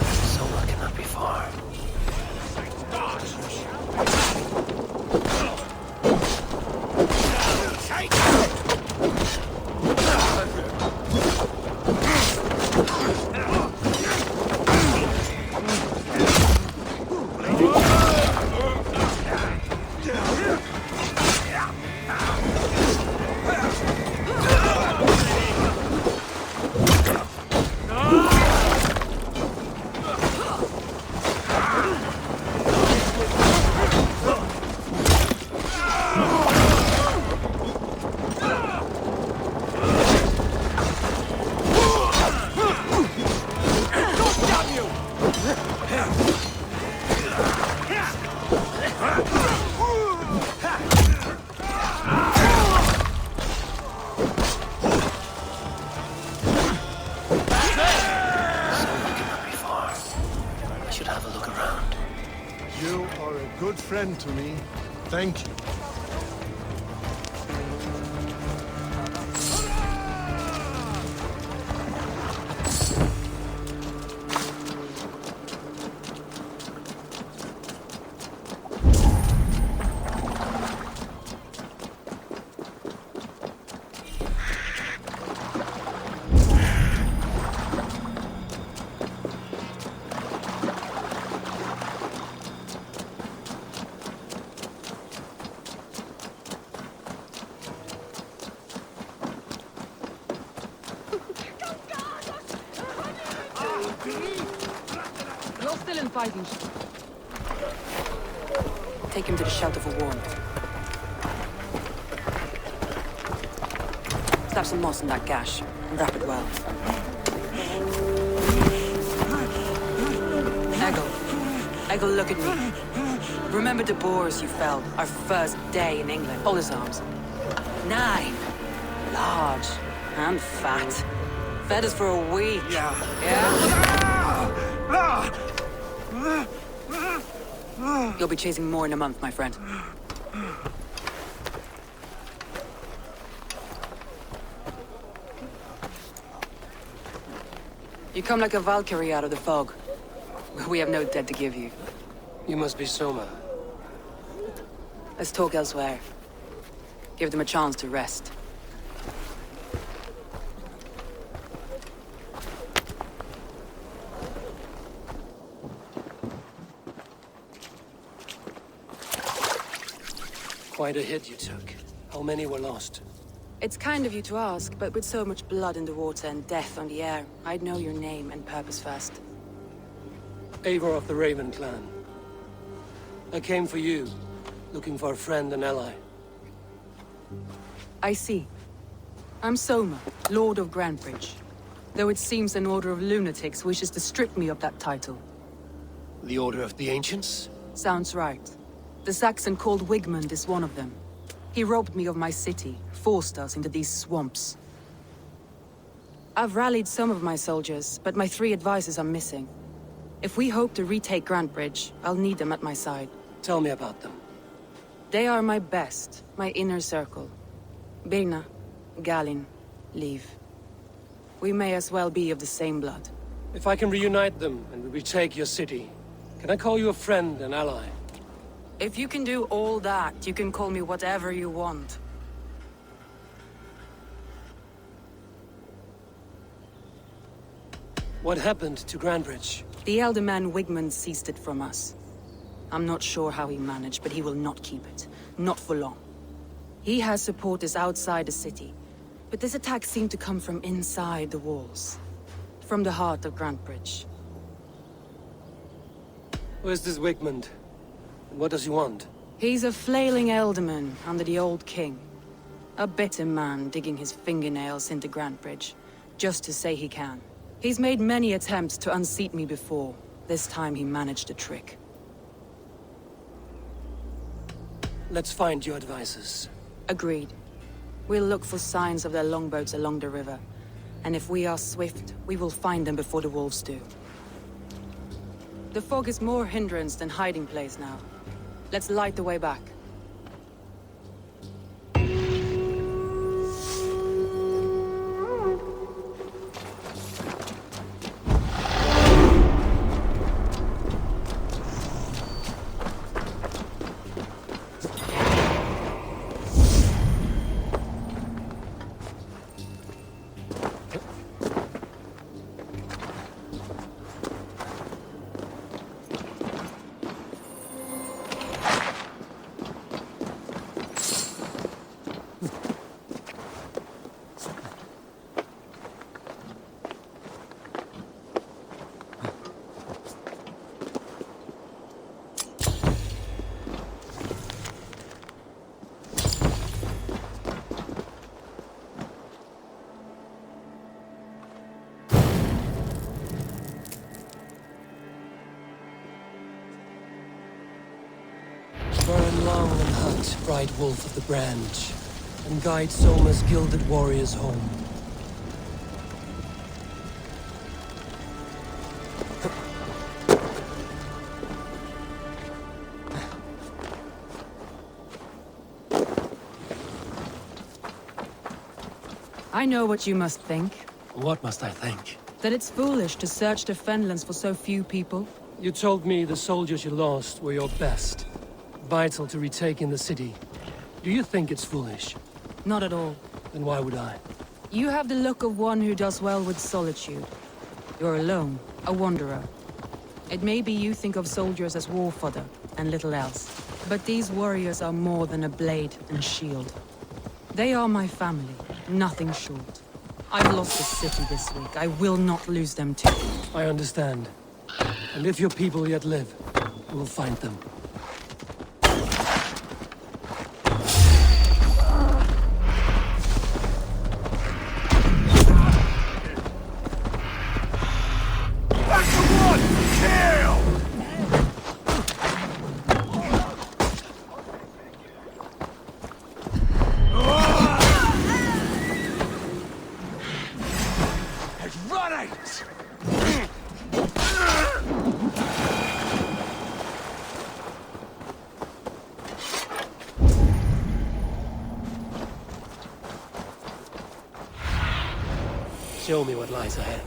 Soma cannot be far. To me. Thank you. still in fighting shape. Take him to the shelter for warmth. Slap some moss in that gash and wrap it well. Eggle, look at me. Remember the boars you felled our first day in England? Hold his arms. 9. Large and fat. Fed us for a week. Yeah? You'll be chasing more in a month, my friend. You come like a Valkyrie out of the fog. We have no debt to give you. You must be Soma. Let's talk elsewhere. Give them a chance to rest. Quite a hit you took. How many were lost? It's kind of you to ask, but with so much blood in the water and death on the air, I'd know your name and purpose first. Eivor of the Raven clan. I came for you, looking for a friend and ally. I see. I'm Soma, Lord of Grantebridge. Though it seems an order of lunatics wishes to strip me of that title. The Order of the Ancients? Sounds right. The Saxon called Wigmund is one of them. He robbed me of my city, forced us into these swamps. I've rallied some of my soldiers, but my 3 advisors are missing. If we hope to retake Grantebridge, I'll need them at my side. Tell me about them. They are my best, my inner circle. Birna, Galin, Liv. We may as well be of the same blood. If I can reunite them and we retake your city, can I call you a friend and ally? If you can do all that, you can call me whatever you want. What happened to Grantebridge? The elder man Wigmund seized it from us. I'm not sure how he managed, but he will not keep it. Not for long. He has supporters outside the city, but this attack seemed to come from inside the walls. From the heart of Grantebridge. Where's this Wigmund? And what does he want? He's a flailing elderman under the old king. A bitter man digging his fingernails into Grantebridge, just to say he can. He's made many attempts to unseat me before. This time he managed a trick. Let's find your advisors. Agreed. We'll look for signs of their longboats along the river. And if we are swift, we will find them before the wolves do. The fog is more hindrance than hiding place now. Let's light the way back. Burn long and hunt, bright wolf of the branch, and guide Soma's gilded warriors home. I know what you must think. What must I think? That it's foolish to search the Fenlands for so few people. You told me the soldiers you lost were your best. Vital to retaking the city. Do you think it's foolish? Not at all. Then why would I? You have the look of one who does well with solitude. You're alone, a wanderer. It may be you think of soldiers as war fodder, and little else. But these warriors are more than a blade and shield. They are my family, nothing short. I've lost the city this week. I will not lose them too. I understand. And if your people yet live, we'll find them. Show me what lies ahead.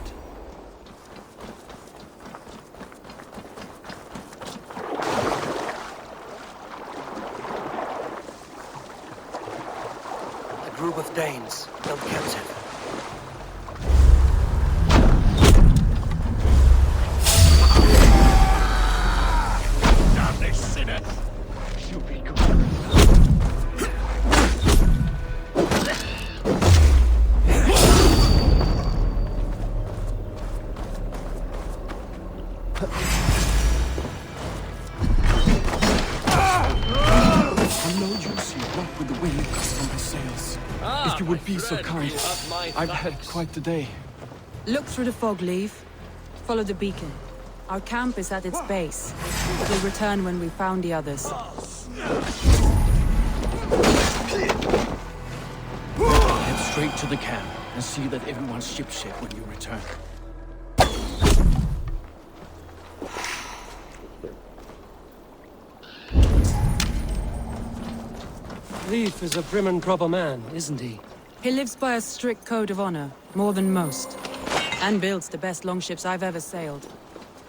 A group of Danes held captive. Damn they sinners! You be good. If you would be so kind, I've had quite the day. Look through the fog, Leave. Follow the beacon. Our camp is at its base. We'll return when we've found the others. Head straight to the camp and see that everyone's shipshape when you return. Leif is a prim and proper man, isn't he? He lives by a strict code of honor, more than most. And builds the best longships I've ever sailed.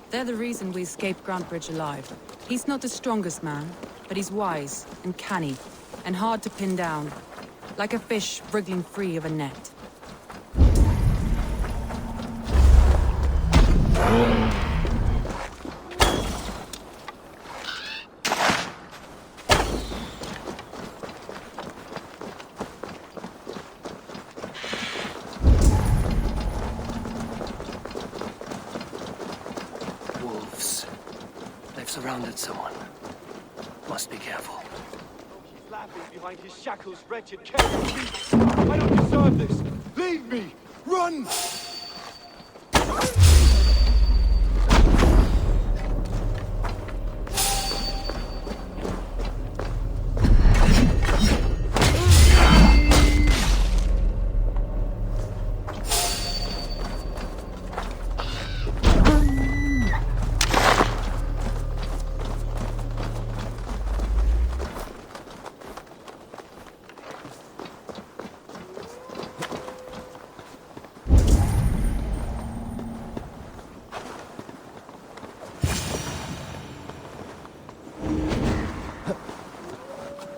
They're the reason we escaped Grantebridge alive. He's not the strongest man, but he's wise and canny, and hard to pin down. Like a fish wriggling free of a net. Surrounded someone. Must be careful. He's laughing behind his shackles, wretched cage. I don't deserve this. Leave me! Run!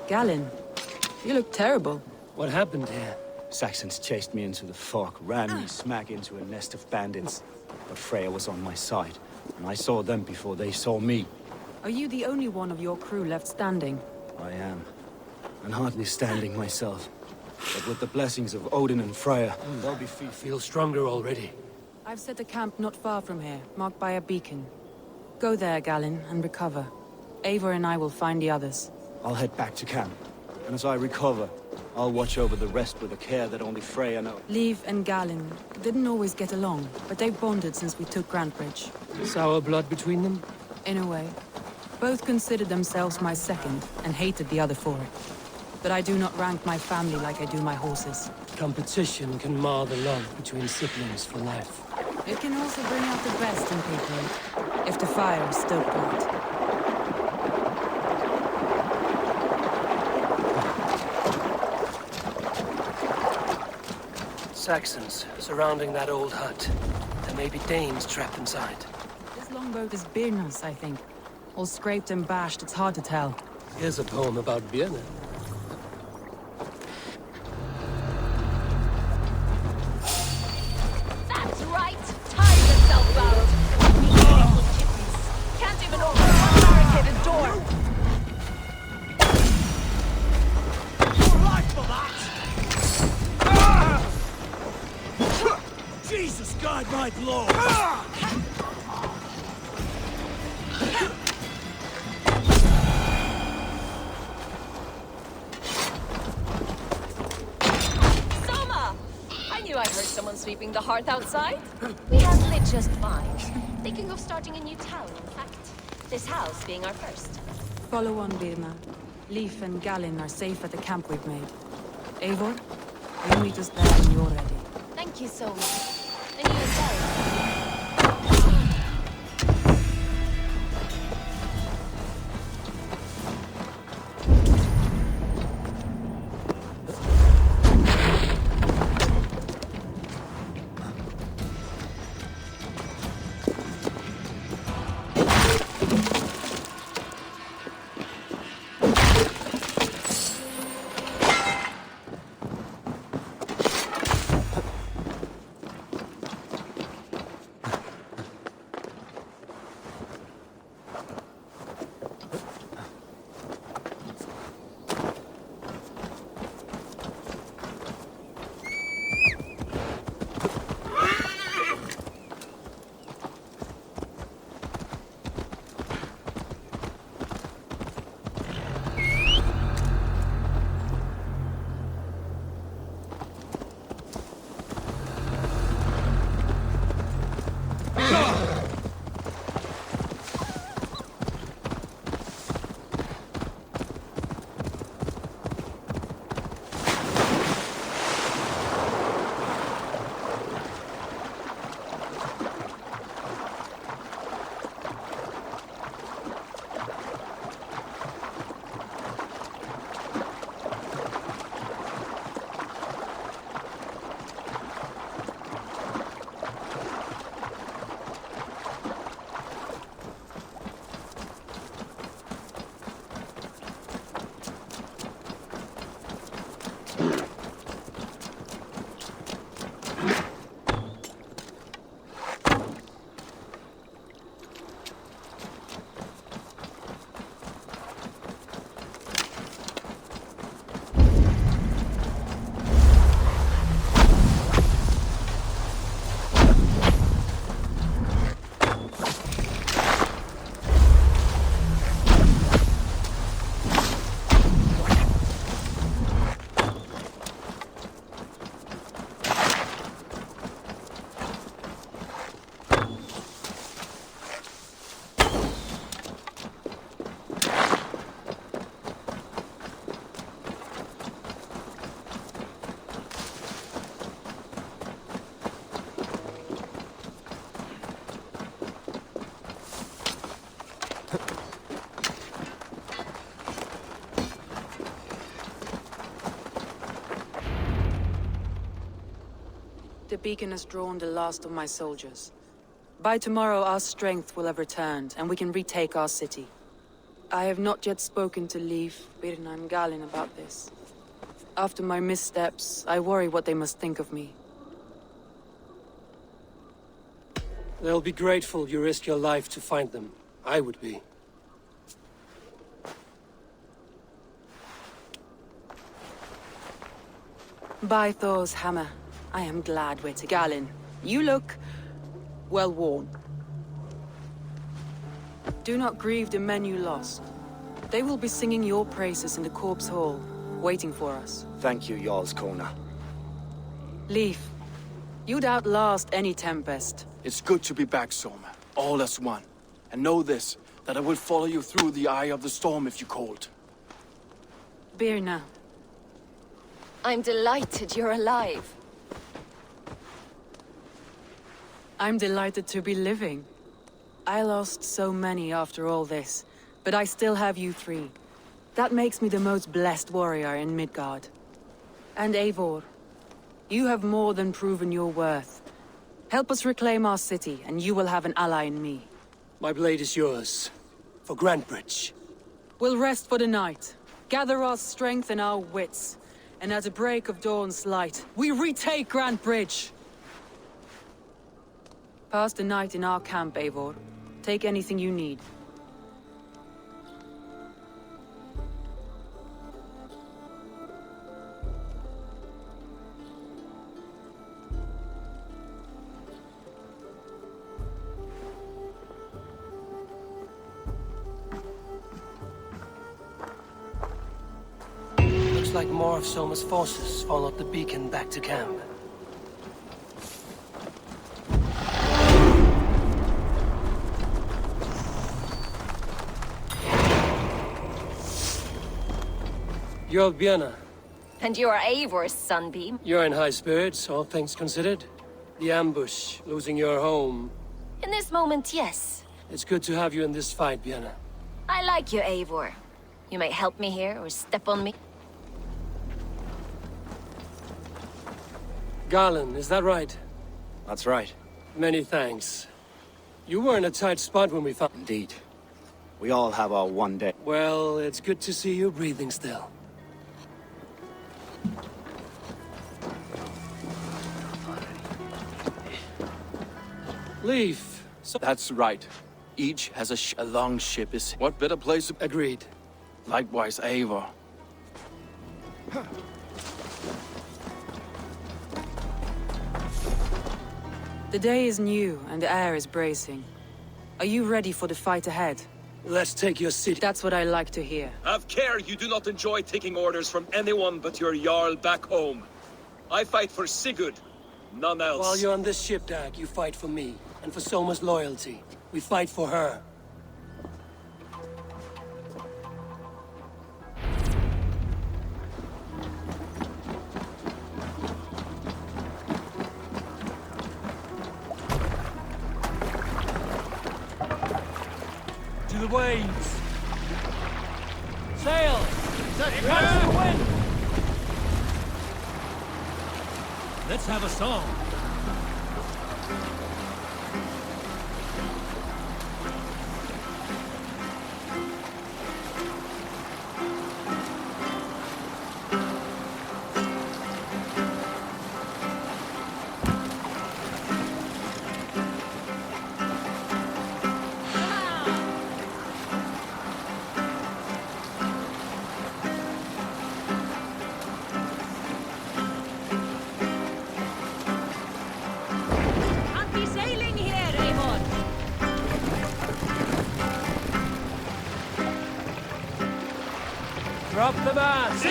Galen, you look terrible. What happened here? Saxons chased me into the fog, ran me smack into a nest of bandits. But Freya was on my side, and I saw them before they saw me. Are you the only one of your crew left standing? I am. And hardly standing myself. But with the blessings of Odin and Freya, they'll be feel stronger already. I've set a camp not far from here, marked by a beacon. Go there, Galen, and recover. Eivor and I will find the others. I'll head back to camp. And as I recover, I'll watch over the rest with a care that only Freya knows. Leif and Galen didn't always get along, but they've bonded since we took Grantebridge. Sour blood between them? In a way. Both considered themselves my second, and hated the other for it. But I do not rank my family like I do my horses. Competition can mar the love between siblings for life. It can also bring out the best in people, if the fire is stoked right. Saxons surrounding that old hut. There may be Danes trapped inside. This longboat is Birna's, I think. All scraped and bashed, it's hard to tell. Here's a poem about Birna. That's right! Tie yourself out! We little kittens. Can't even open one barricaded door! Your life for that! Jesus, guide my blow! I knew I heard someone sweeping the hearth outside. We have lit just fine. Thinking of starting a new town, in fact. This house being our first. Follow on, Birna. Leif and Gallin are safe at the camp we've made. Eivor, you meet us there when you're ready. Thank you so much. And you as well. The beacon has drawn the last of my soldiers. By tomorrow, our strength will have returned, and we can retake our city. I have not yet spoken to Leif, Birna, and Gallin about this. After my missteps, I worry what they must think of me. They'll be grateful you risked your life to find them. I would be. By Thor's hammer, I am glad we're to Gallin. You look well worn. Do not grieve the men you lost. They will be singing your praises in the corpse hall, waiting for us. Thank you, Jarl's Kona. Leif, you'd outlast any tempest. It's good to be back, Soma. All as one. And know this, that I will follow you through the eye of the storm if you called. Birna. I'm delighted you're alive. I'm delighted to be living. I lost so many after all this, but I still have you three. That makes me the most blessed warrior in Midgard. And Eivor, you have more than proven your worth. Help us reclaim our city, and you will have an ally in me. My blade is yours. For Grantebridge. We'll rest for the night, gather our strength and our wits, and at the break of dawn's light, we retake Grantebridge! Pass the night in our camp, Eivor. Take anything you need. Looks like more of Soma's forces followed the beacon back to camp. You're Vienna. And you are Eivor's sunbeam. You're in high spirits, all things considered. The ambush, losing your home. In this moment, yes. It's good to have you in this fight, Vienna. I like you, Eivor. You may help me here, or step on me. Garland, is that right? That's right. Many thanks. You were in a tight spot when we found... Indeed. We all have our one day. Well, it's good to see you breathing still. Leaf. So That's right. Each has a long ship is... What better place to... Agreed. Likewise, Eivor. The day is new, and the air is bracing. Are you ready for the fight ahead? Let's take your city. That's what I like to hear. Have care you do not enjoy taking orders from anyone but your Jarl back home. I fight for Sigurd, none else. While you're on this ship, Dag, you fight for me, and for Soma's loyalty. We fight for her. To the waves! Sail! Here comes the wind! Let's have a song. Anti-sailing here, Eivor! Drop the mast!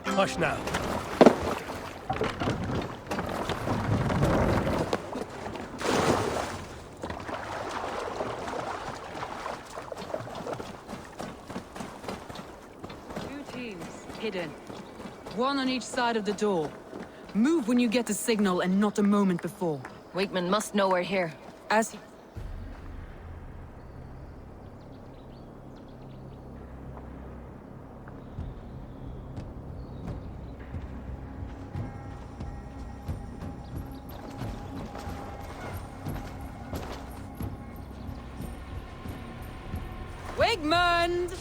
Hush now. Two teams, hidden. One on each side of the door. Move when you get the signal and not a moment before. Wakeman must know we're here. As he... Wigmund!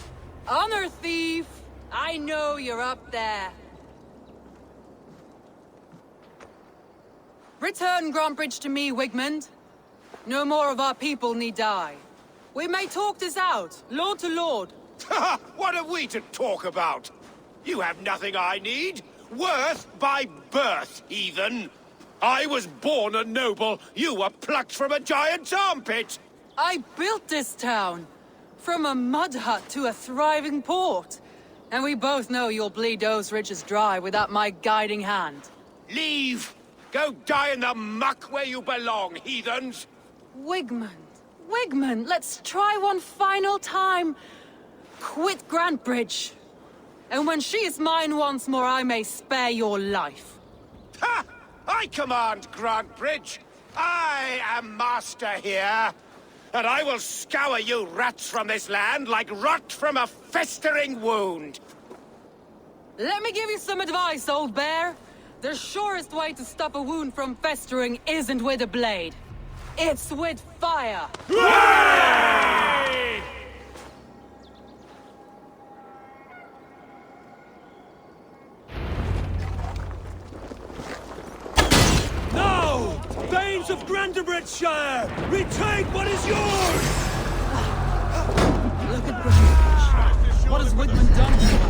Honor thief! I know you're up there. Return Grantbridge to me, Wigmund. No more of our people need die. We may talk this out, lord to lord. What are we to talk about? You have nothing I need. Worth by birth, heathen. I was born a noble. You were plucked from a giant's armpit. I built this town. From a mud hut to a thriving port. And we both know you'll bleed those riches dry without my guiding hand. Leave! Go die in the muck where you belong, heathens! Wigmund, Wigmund, let's try one final time. Quit Grantbridge. And when she is mine once more, I may spare your life. Ha! I command Grantbridge! I am master here! And I will scour you rats from this land like rot from a festering wound! Let me give you some advice, old bear. The surest way to stop a wound from festering isn't with a blade. It's with fire! Hooray! No! Thanes of Grantebridgeshire! Retake what is yours! Look at Grantebridge. What has Wigmund done to her?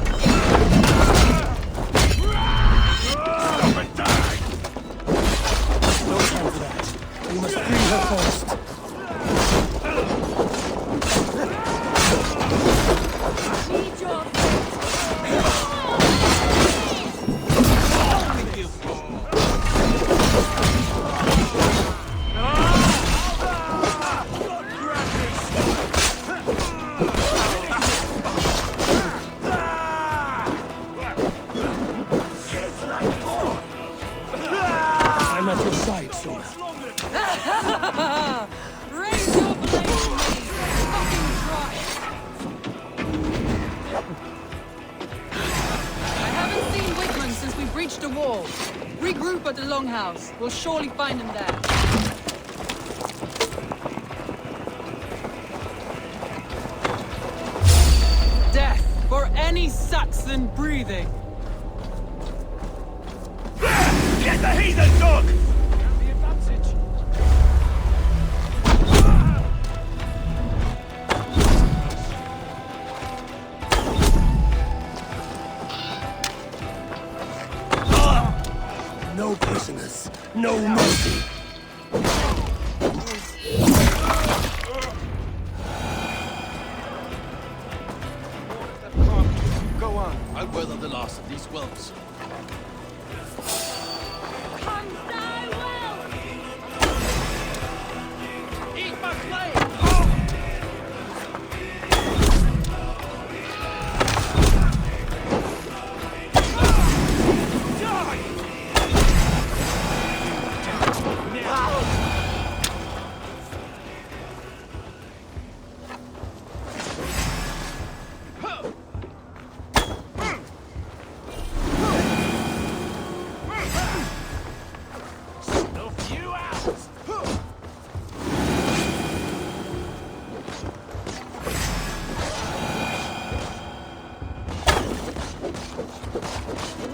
breach the wall. Regroup at the Longhouse. We'll surely find them there. Death for any Saxon breathing. Get the heathen dog! Have the advantage. No prisoners, no mercy. Go on, I'll weather the loss of these whelps. Eat my flame!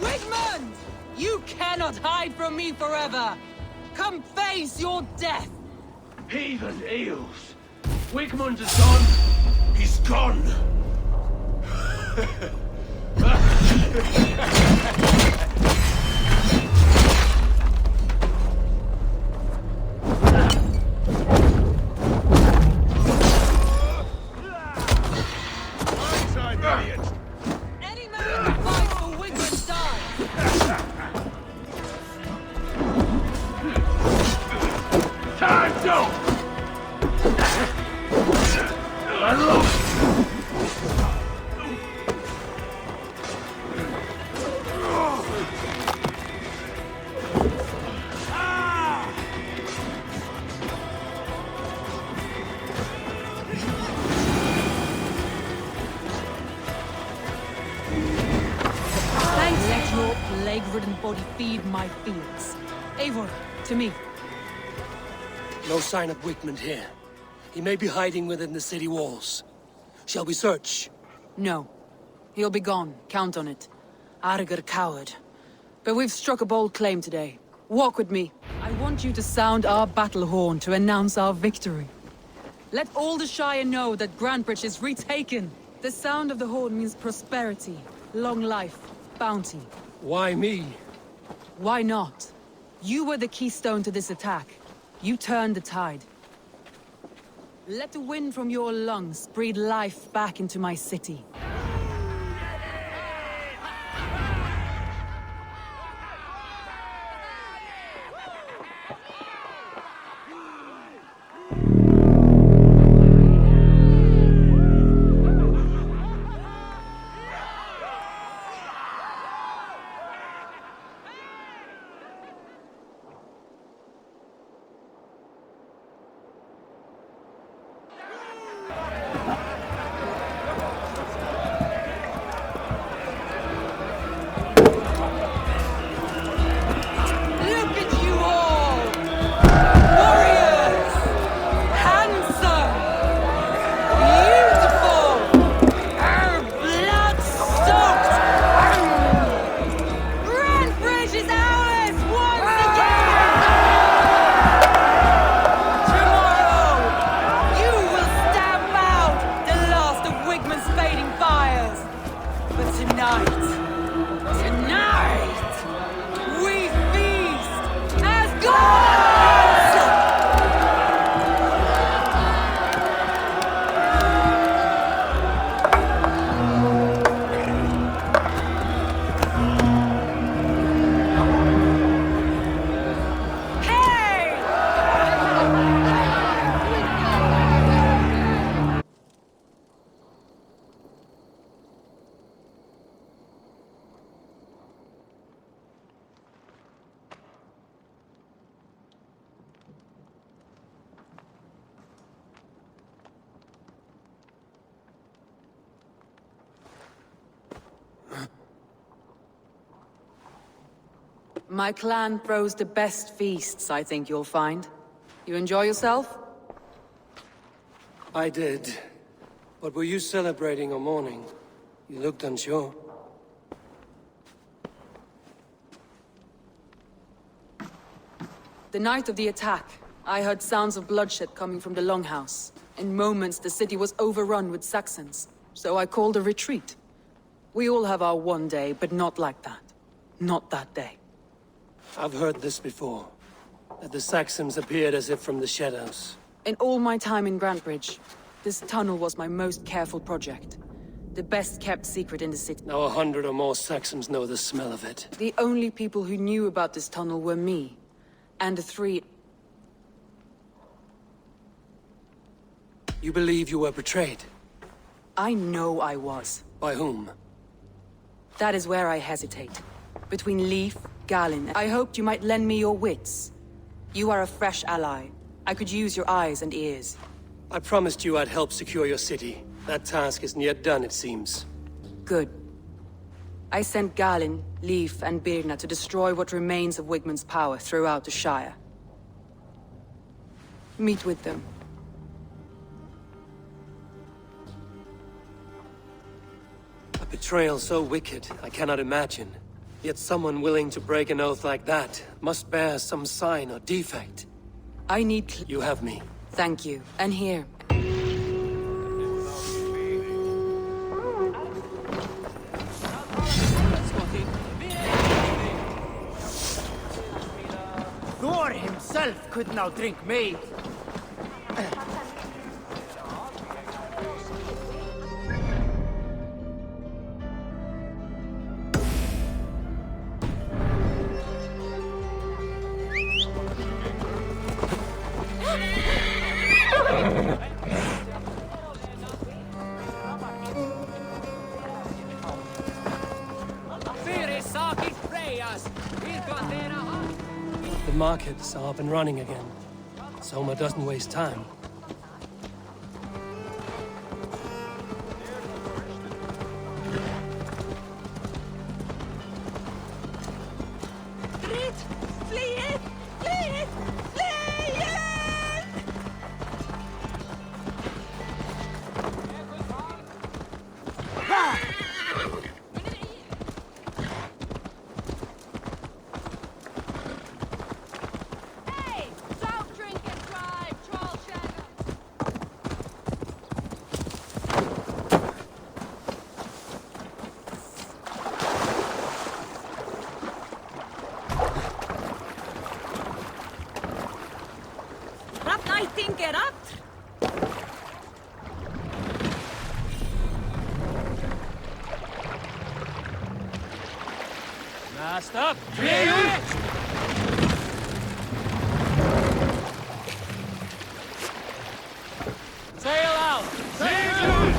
Wigmund! You cannot hide from me forever! Come face your death! Heathen eels! Wigmund is gone! He's gone! Any man who fights for Wigmund dies! Time's up! Let your plague-ridden body feed my fields. Eivor, to me. No sign of Wigmund here. He may be hiding within the city walls. Shall we search? No. He'll be gone. Count on it. Arger coward. But we've struck a bold claim today. Walk with me. I want you to sound our battle horn to announce our victory. Let all the Shire know that Grantebridge is retaken. The sound of the horn means prosperity, long life, bounty. Why me? Why not? You were the keystone to this attack. You turned the tide. Let the wind from your lungs breathe life back into my city. My clan throws the best feasts, I think you'll find. You enjoy yourself? I did. But were you celebrating or mourning? You looked unsure. The night of the attack, I heard sounds of bloodshed coming from the Longhouse. In moments, the city was overrun with Saxons, so I called a retreat. We all have our one day, but not like that. Not that day. I've heard this before. That the Saxons appeared as if from the shadows. In all my time in Grantebridge, this tunnel was my most careful project. The best kept secret in the city. Now 100 or more Saxons know the smell of it. The only people who knew about this tunnel were me, and the three... You believe you were betrayed? I know I was. By whom? That is where I hesitate. Between Leif, Galen, I hoped you might lend me your wits. You are a fresh ally. I could use your eyes and ears. I promised you I'd help secure your city. That task isn't yet done, it seems. Good. I sent Galen, Leif, and Birna to destroy what remains of Wigmund's power throughout the Shire. Meet with them. A betrayal so wicked, I cannot imagine. Yet someone willing to break an oath like that must bear some sign or defect. I need... You have me. Thank you. And here. Thor himself could now drink mead. The markets are up and running again. Soma doesn't waste time. Last up! Sail out! Sail!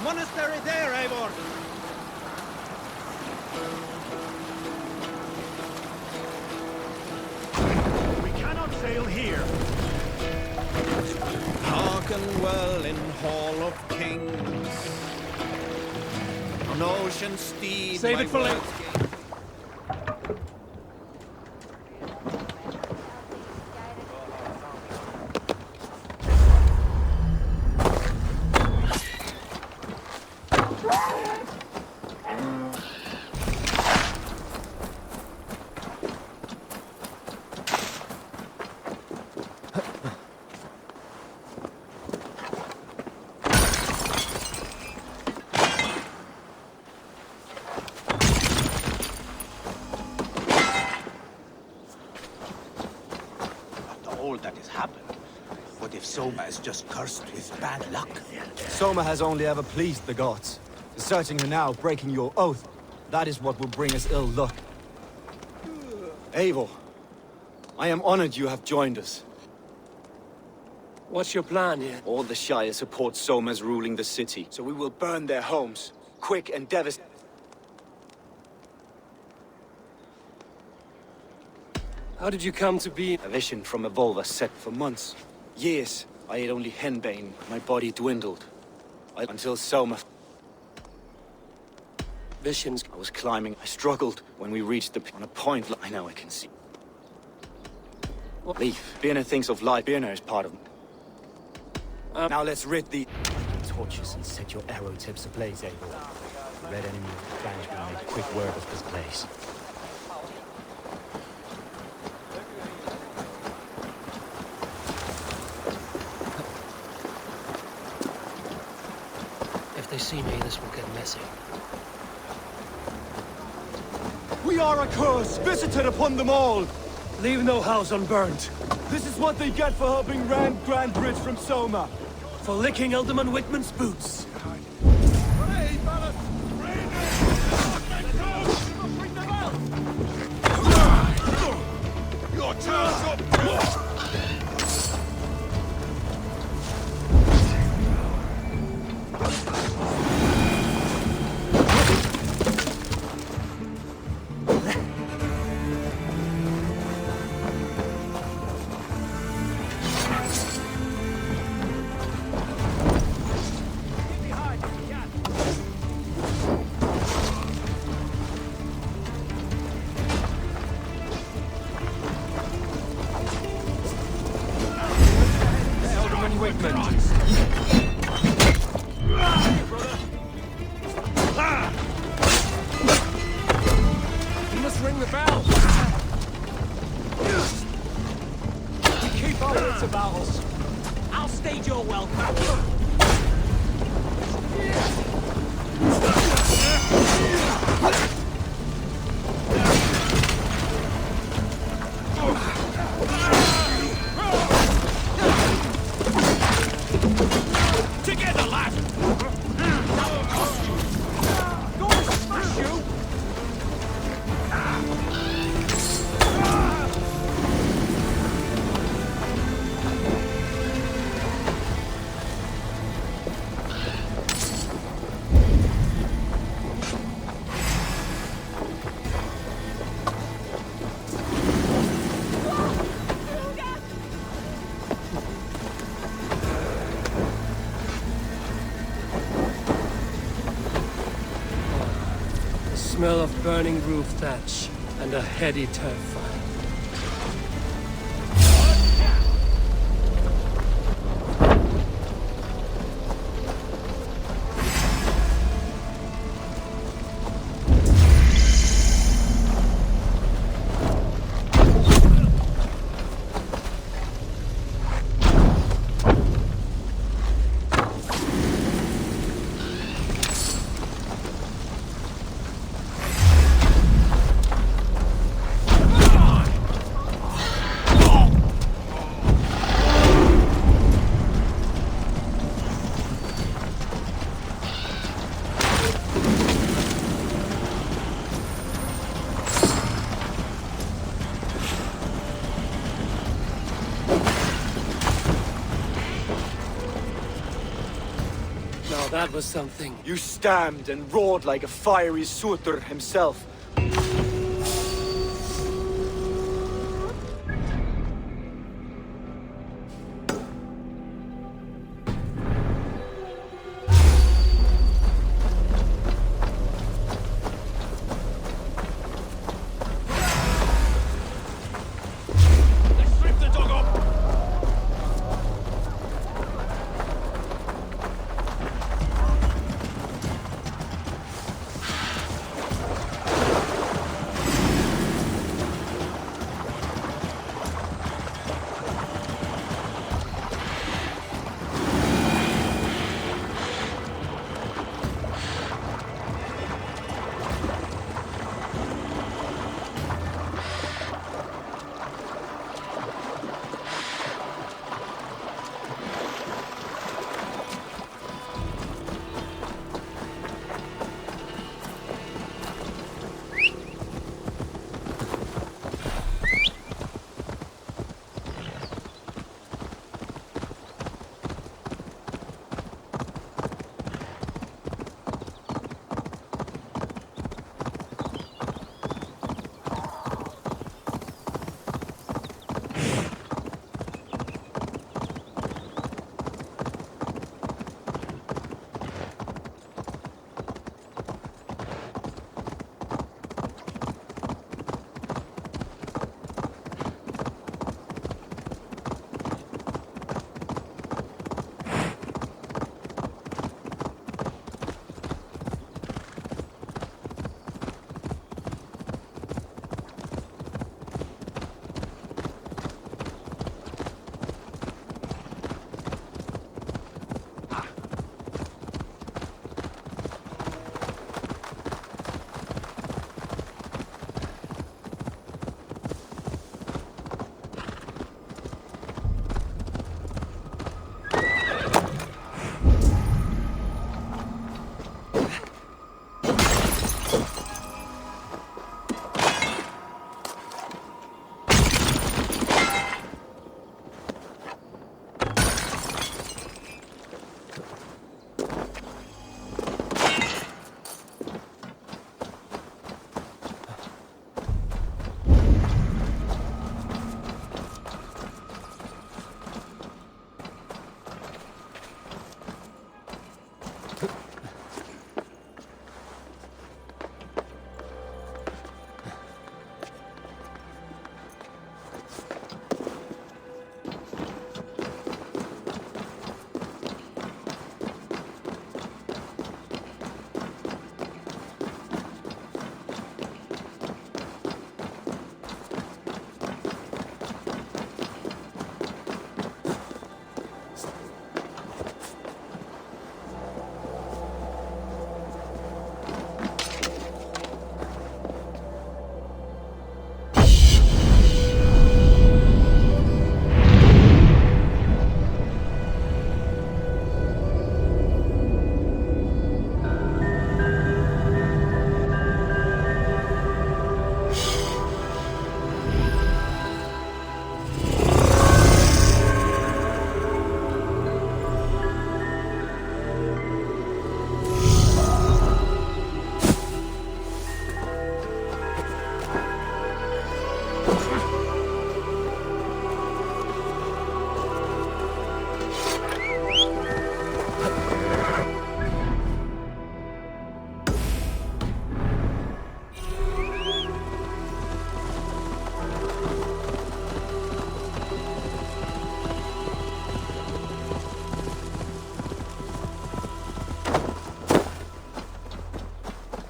Monastery there, Eivor! Sail here. Hearken well in Hall of Kings. On ocean steed. Save it for later. That has happened. What if Soma is just cursed with bad luck? Soma has only ever pleased the gods. Deserting her now, breaking your oath, that is what will bring us ill luck. Eivor, I am honored you have joined us. What's your plan here? All the Shire support Soma's ruling the city, so we will burn their homes, quick and devastating. How did you come to be... A vision from above was set for months. Years. I ate only henbane. My body dwindled. Until Soma... Visions. I was climbing. I struggled. When we reached the... On a point, I know I can see. What? Leaf. Birna thinks of life. Birna is part of... Now let's rid the... Torches and set your arrow tips ablaze, Eivor. The red enemy of the branch will make quick work of this place. If they see me, this will get messy. We are a curse, visited upon them all! Leave no house unburnt. This is what they get for helping Rand Grandbridge from Soma. For licking Alderman Whitman's boots. Your turn's up! Smell of burning roof thatch and a heady turf fire. That was something. You stamped and roared like a fiery Surtur himself.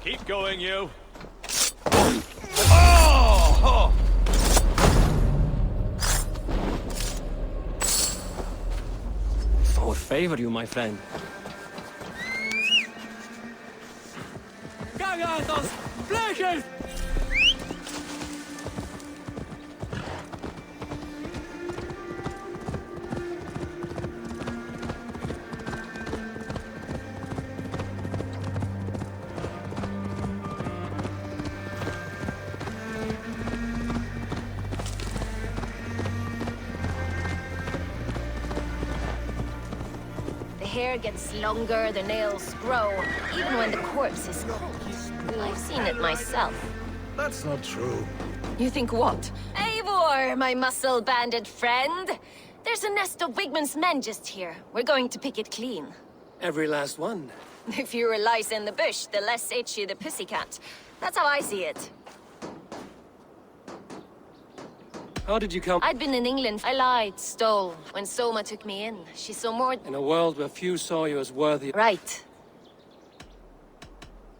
Keep going, you. Oh! For what favor you, my friend? Gagathos! Flashes! The hair gets longer, the nails grow, even when the corpse is cold. I've seen it myself. That's not true. You think what? Eivor, my muscle-banded friend! There's a nest of Wigman's men just here. We're going to pick it clean. Every last one. The fewer lice in the bush, the less itchy the pussycat. That's how I see it. How did you come? I'd been in England. I lied, stole. When Soma took me in, she saw more... In a world where few saw you as worthy... Right.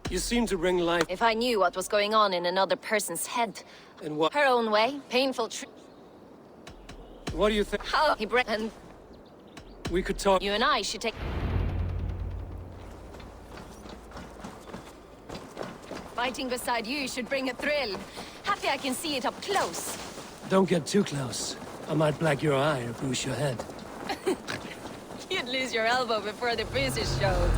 You seem to bring life... If I knew what was going on in another person's head... In what? Her own way. Painful What do you think? How he and... We could talk... You and I should take... Fighting beside you should bring a thrill. Happy I can see it up close. Don't get too close. I might black your eye or bruise your head. You'd lose your elbow before the bruises showed.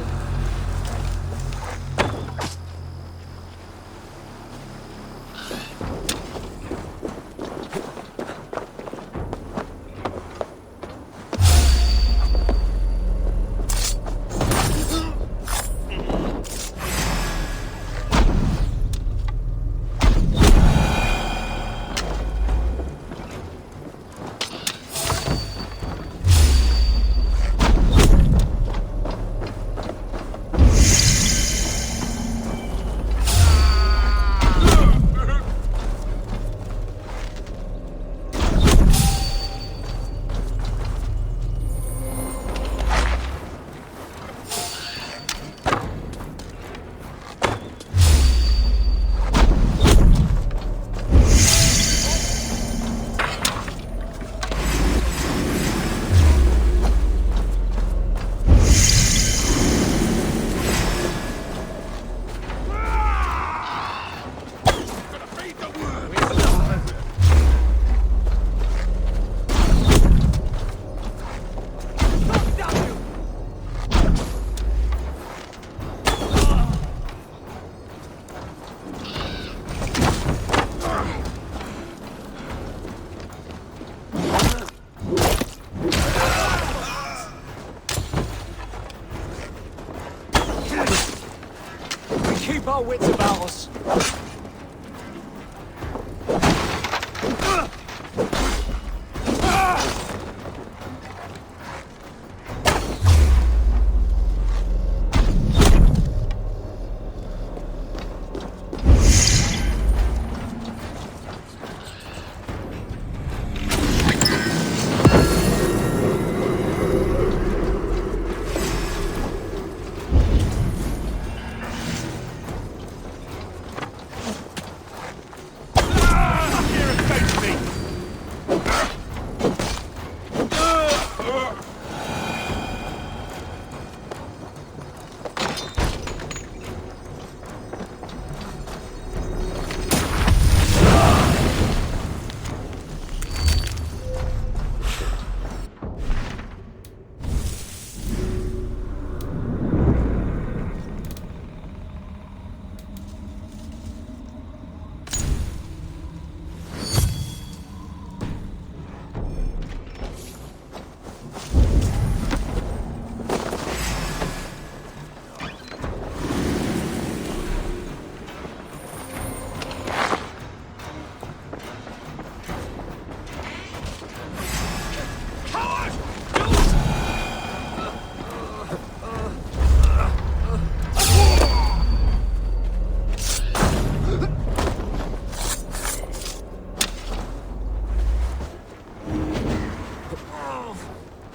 Keep our wits about us.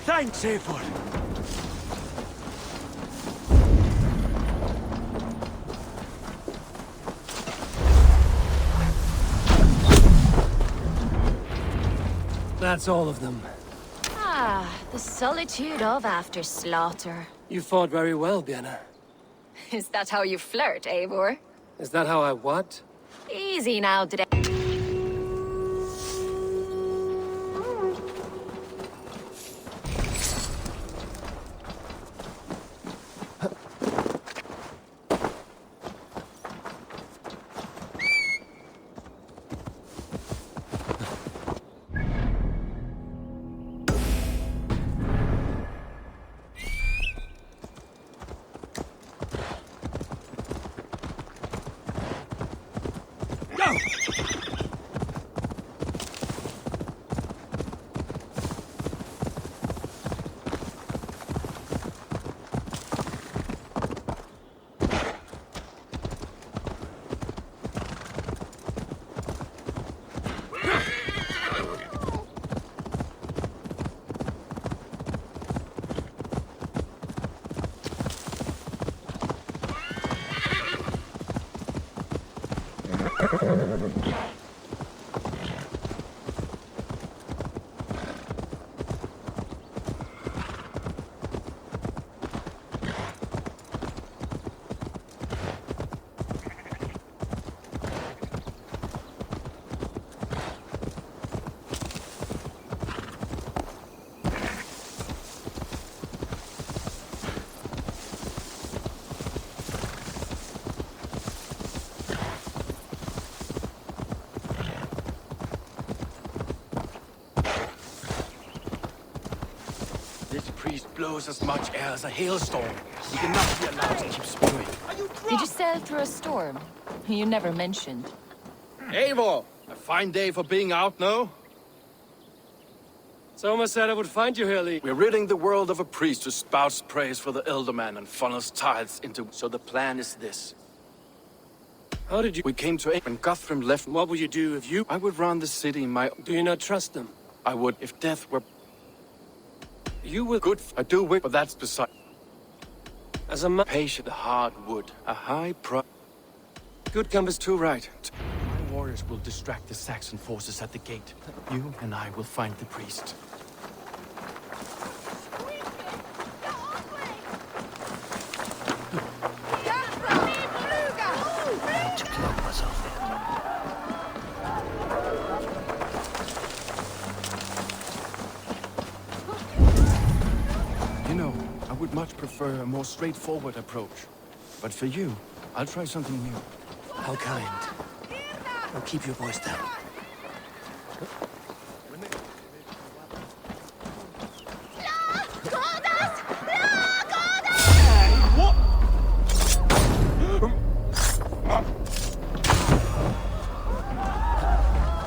Thanks, Eivor. That's all of them. Ah, the solitude of after slaughter. You fought very well, Bianna. Is that how you flirt, Eivor? Is that how I what? Easy now, today. Blows as much air as a hailstorm. He cannot be allowed to keep spewing. Did you sail through a storm? You never mentioned. Eivor! A fine day for being out, no? Soma said I would find you here, Lee. We're ridding the world of a priest who spouts praise for the Elderman and funnels tithes into... So the plan is this. How did you... We came to when Guthrum left. What would you do if you... I would run the city my... Do you not trust them? I would, if death were... You will... Good, I do wish, but that's beside... As a man... Patient, the hard wood, a high pro... Good compass. Too right. My warriors will distract the Saxon forces at the gate. You and I will find the priest. To cloak myself in. You know, I would much prefer a more straightforward approach. But for you, I'll try something new. How kind. Now keep your voice down.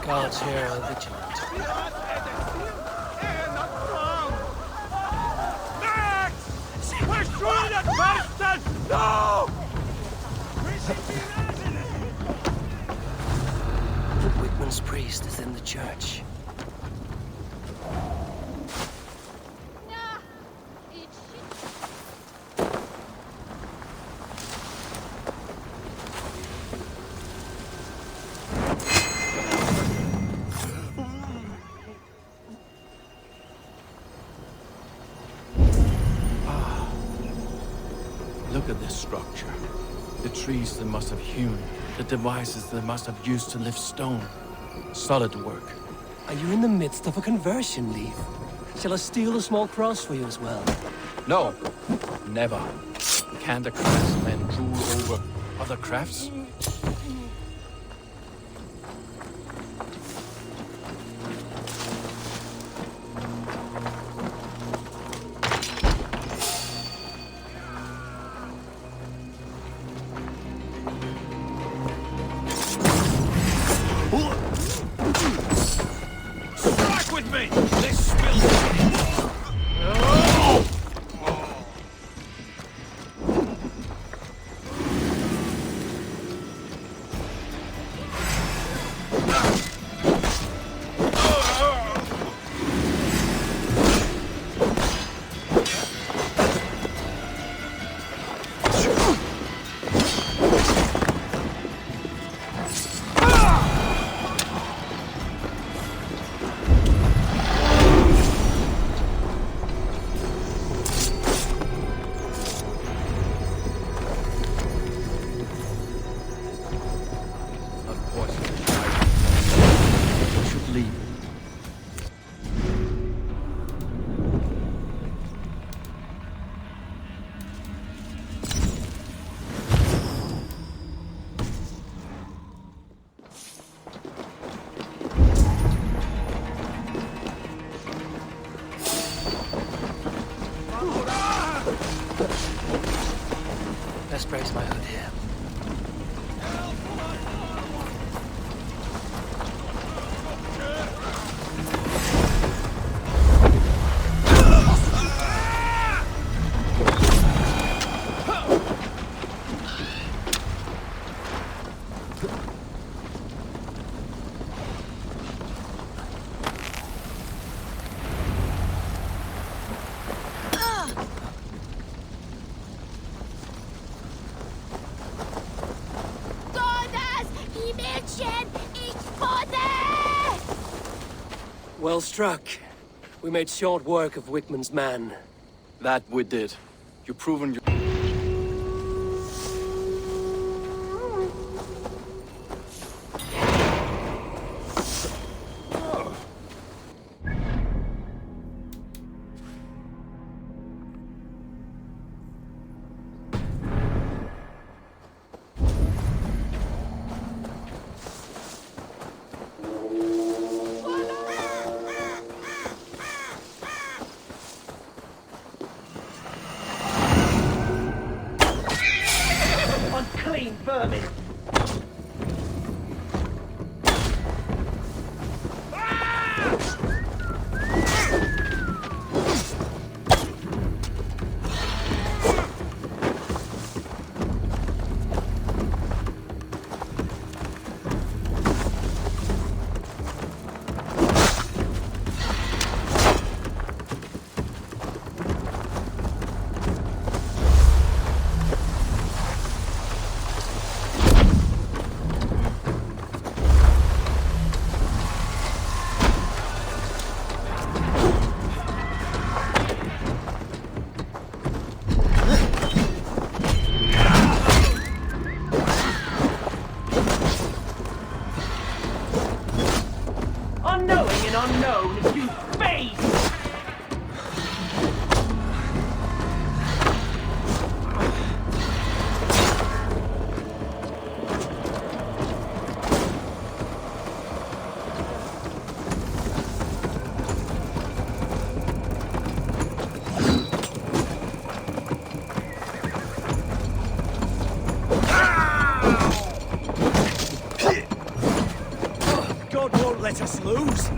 Gods here are vigilant. Destroy that bastard! No! Whitman's priest is in the church. Look at this structure. The trees they must have hewn, the devices they must have used to lift stone. Solid work. Are you in the midst of a conversion, Leaf? Shall I steal a small cross for you as well? No, never. Can't a craftsman rule over other crafts? Best brace my hood here. Well struck. We made short work of Wickman's man. That we did. You've proven your... Unclean vermin! Unknowing and unknown, you fade! God won't let us lose.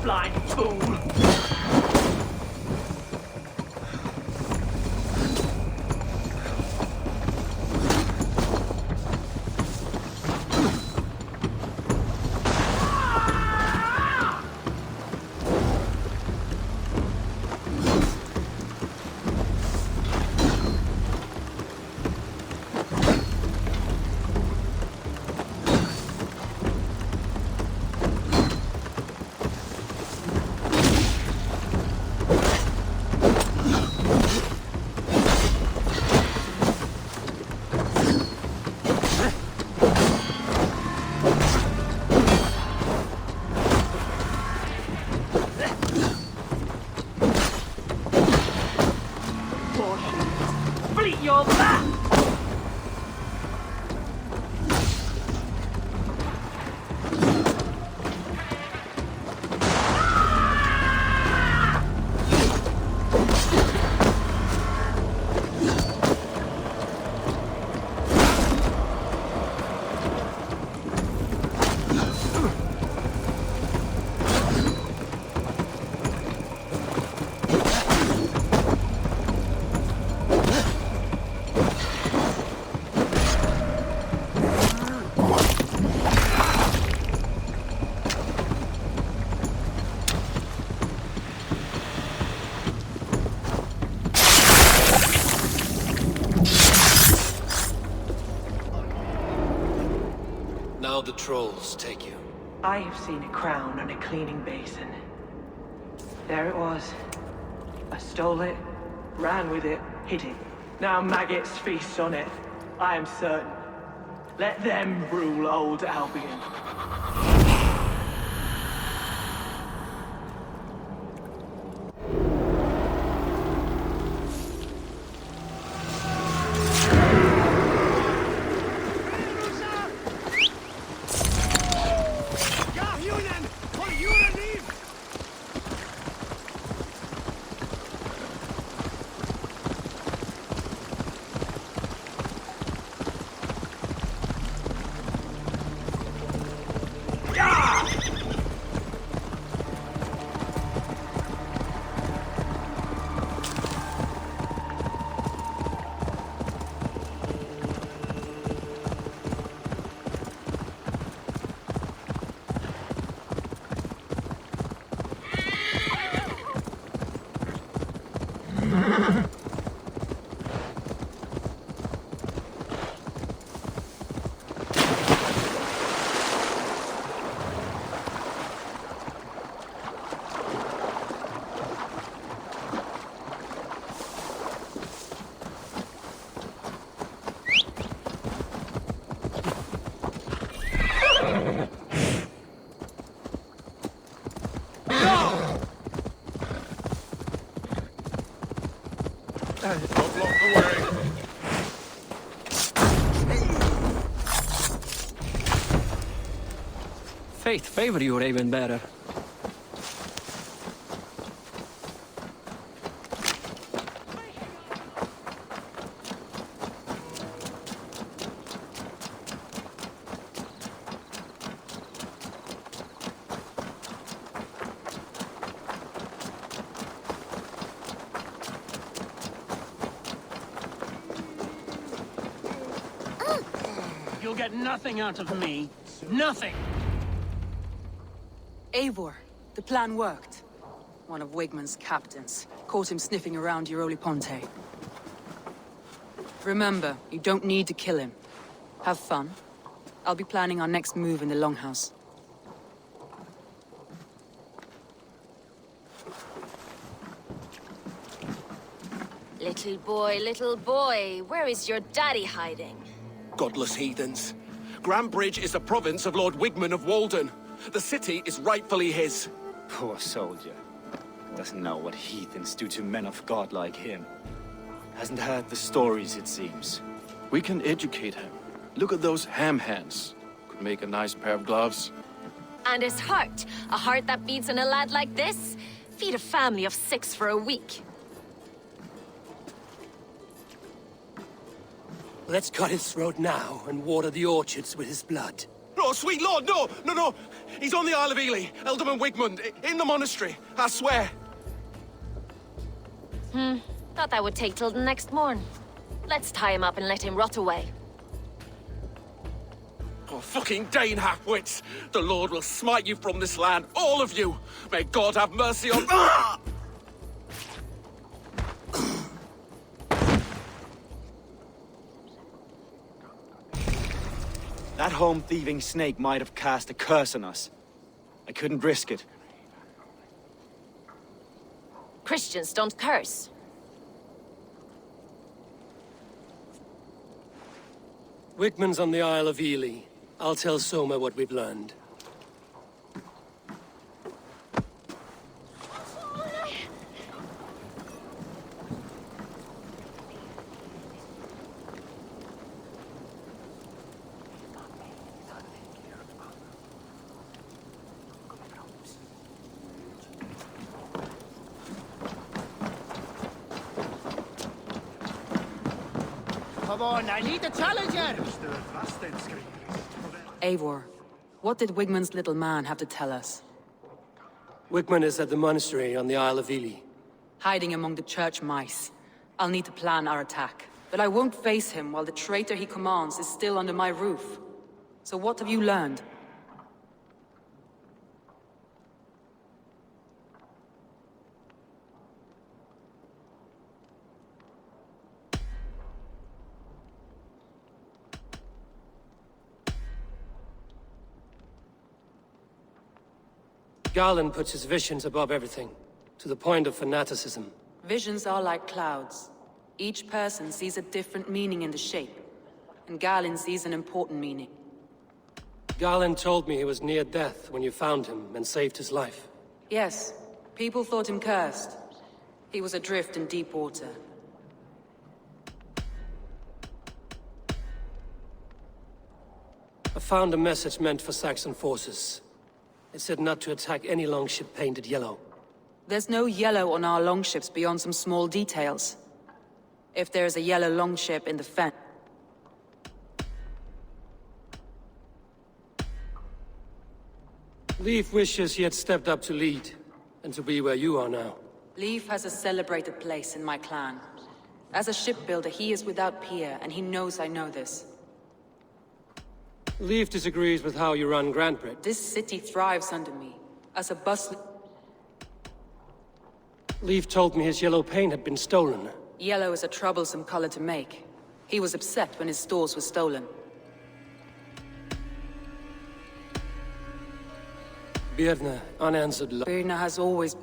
blind fool! Your back! Now the trolls take you. I have seen a crown on a cleaning basin. There it was. I stole it, ran with it, hid it. Now maggots feast on it. I am certain. Let them rule old Albion. Fate favor you, Raven Bearer. You'll get nothing out of me. Nothing! Eivor, the plan worked. One of Wigman's captains caught him sniffing around Euroli Ponte. Remember, you don't need to kill him. Have fun. I'll be planning our next move in the Longhouse. Little boy, where is your daddy hiding? Godless heathens. Grambridge is a province of Lord Wigman of Walden. The city is rightfully his. Poor soldier. Doesn't know what heathens do to men of God like him. Hasn't heard the stories, it seems. We can educate him. Look at those ham hands. Could make a nice pair of gloves. And his heart. A heart that beats in a lad like this? Feed a family of 6 for a week. Let's cut his throat now and water the orchards with his blood. Oh, sweet lord, no! He's on the Isle of Ely, Ealdorman Wigmund, in the monastery, I swear. Thought that would take till the next morn. Let's tie him up and let him rot away. Oh, fucking Dane halfwits! The Lord will smite you from this land, all of you! May God have mercy on... That home-thieving snake might have cast a curse on us. I couldn't risk it. Christians don't curse. Wigmund's on the Isle of Ely. I'll tell Soma what we've learned. Come on, I need a challenger! Eivor, what did Wigmund's little man have to tell us? Wigmund is at the monastery on the Isle of Ely. Hiding among the church mice. I'll need to plan our attack. But I won't face him while the traitor he commands is still under my roof. So what have you learned? Garland puts his visions above everything, to the point of fanaticism. Visions are like clouds. Each person sees a different meaning in the shape, and Galen sees an important meaning. Garland told me he was near death when you found him and saved his life. Yes, people thought him cursed. He was adrift in deep water. I found a message meant for Saxon forces. It said not to attack any longship painted yellow. There's no yellow on our longships beyond some small details. If there's a yellow longship in the fen... Leif wishes he had stepped up to lead, and to be where you are now. Leif has a celebrated place in my clan. As a shipbuilder, he is without peer, and he knows I know this. Leif disagrees with how you run Grantebridge. This city thrives under me, as a bustling... Leif told me his yellow paint had been stolen. Yellow is a troublesome color to make. He was upset when his stores were stolen. Birna, unanswered love. Birna has always...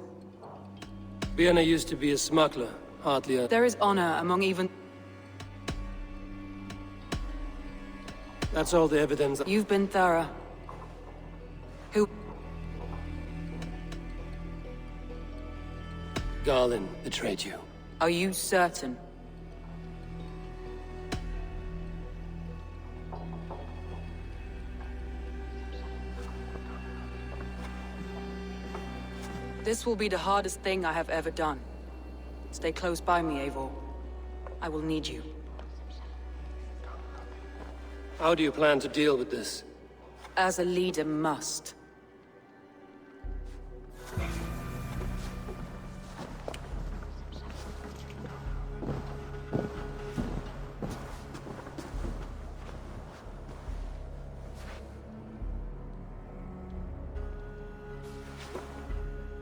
Birna used to be a smuggler, hardly a... There is honor among even... That's all the evidence. You've been thorough. Who... Garland betrayed you. Are you certain? This will be the hardest thing I have ever done. Stay close by me, Eivor. I will need you. How do you plan to deal with this? As a leader must.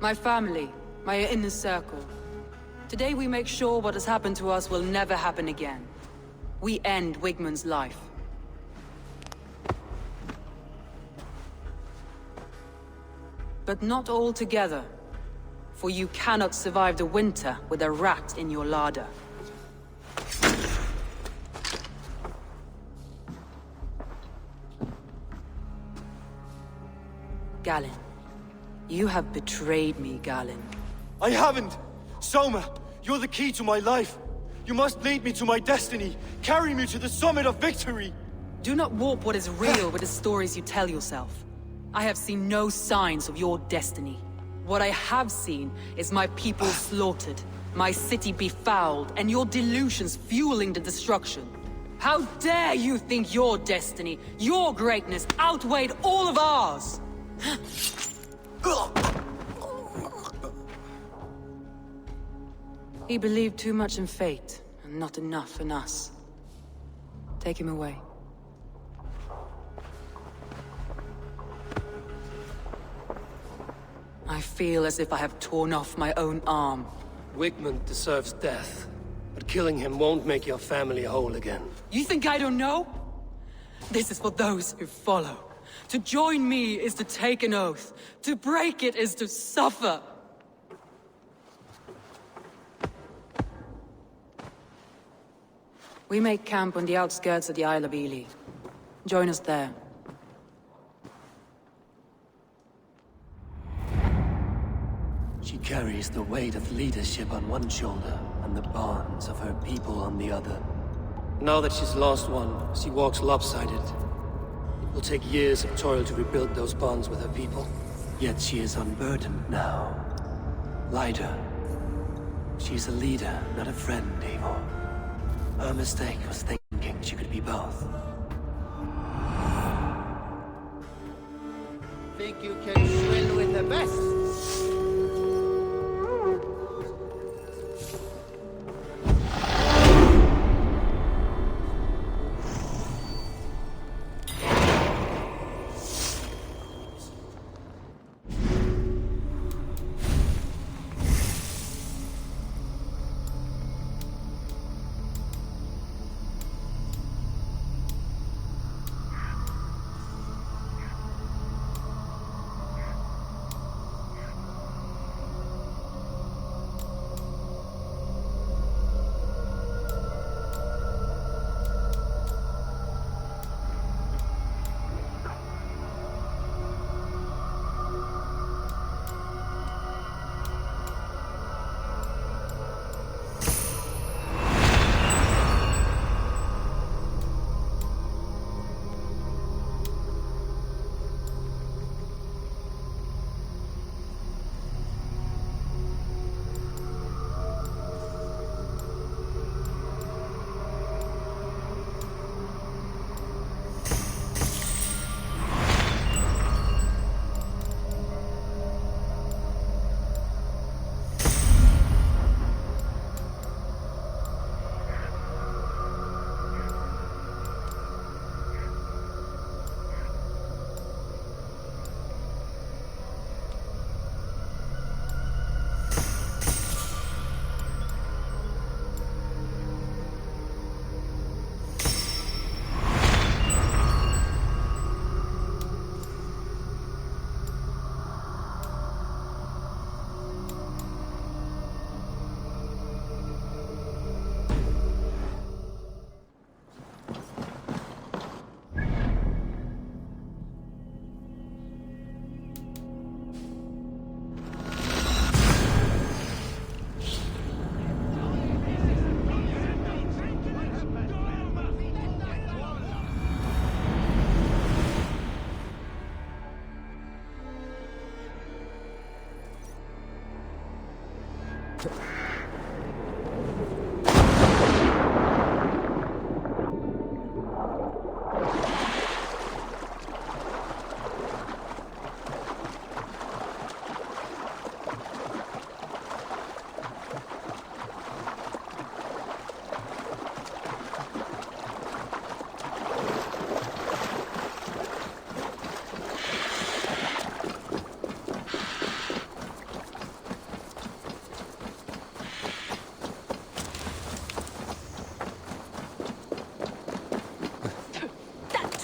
My family, my inner circle. Today we make sure what has happened to us will never happen again. We end Wigmund's life. But not all together. For you cannot survive the winter with a rat in your larder. Galen. You have betrayed me, Galen. I haven't! Soma, you're the key to my life. You must lead me to my destiny. Carry me to the summit of victory. Do not warp what is real with the stories you tell yourself. I have seen no signs of your destiny. What I have seen is my people slaughtered, my city befouled, and your delusions fueling the destruction. How dare you think your destiny, your greatness, outweighed all of ours? He believed too much in fate, and not enough in us. Take him away. I feel as if I have torn off my own arm. Wigmund deserves death, but killing him won't make your family whole again. You think I don't know? This is for those who follow. To join me is to take an oath. To break it is to suffer. We make camp on the outskirts of the Isle of Ely. Join us there. She carries the weight of leadership on one shoulder and the bonds of her people on the other. Now that she's lost one, she walks lopsided. It will take years of toil to rebuild those bonds with her people. Yet she is unburdened now. Lighter. She's a leader, not a friend, Eivor. Her mistake was thinking she could be both. Think you can swim with the best?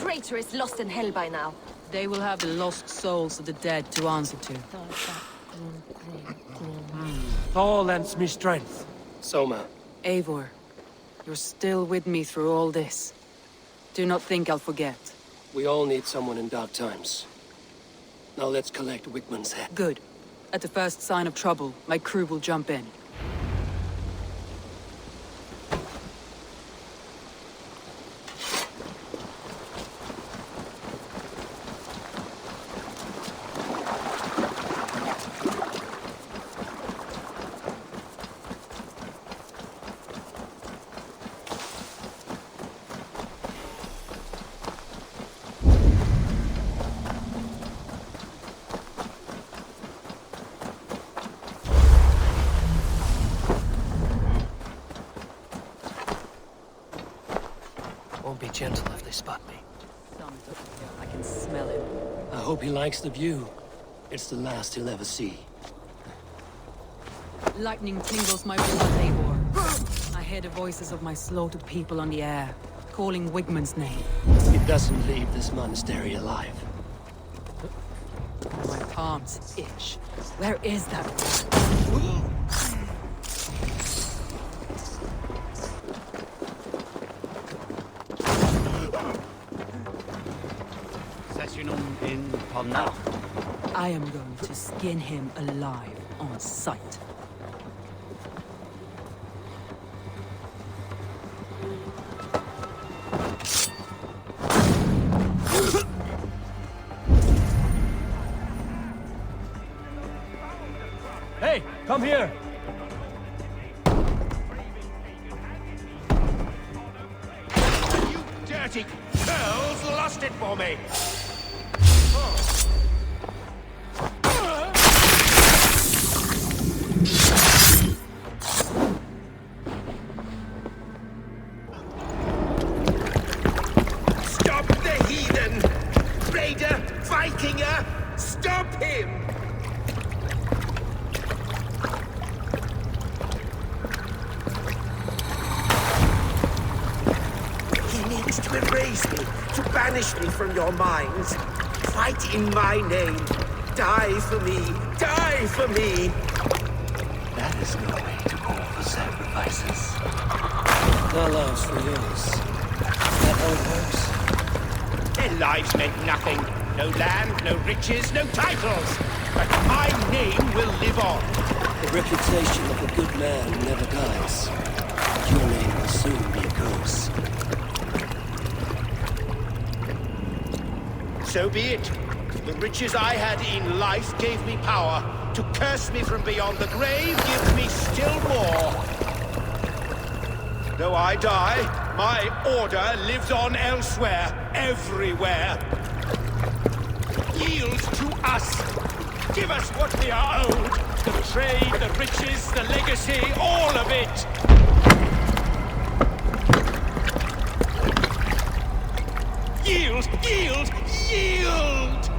Traitor is lost in hell by now. They will have the lost souls of the dead to answer to. Thor lends me strength. Soma. Eivor, you're still with me through all this. Do not think I'll forget. We all need someone in dark times. Now let's collect Wigmund's head. Good. At the first sign of trouble, my crew will jump in. be gentle if they spot me. I can smell him. I hope he likes the view. It's the last he'll ever see. Lightning tingles my blood, Eivor. I hear the voices of my slaughtered people on the air, calling Wigmund's name. He doesn't leave this monastery alive. My palms itch. Where is that? I am going to skin him alive on sight. Hey, come here! You dirty girls lost it for me! Stop the heathen! Raider! Vikinger! Stop him! To erase me, to banish me from your minds. Fight in my name. Die for me. Die for me. That is no way to call for sacrifices. Our lives for yours. Is that how it works? Their lives meant nothing. No land, no riches, no titles. But my name will live on. The reputation of a good man never dies. Your name will soon be a curse. So be it. The riches I had in life gave me power. To curse me from beyond the grave gives me still more. Though I die, my order lives on elsewhere, everywhere. Yield to us. Give us what we are owed. The trade, the riches, the legacy, all of it. Yield! Yield! Yield!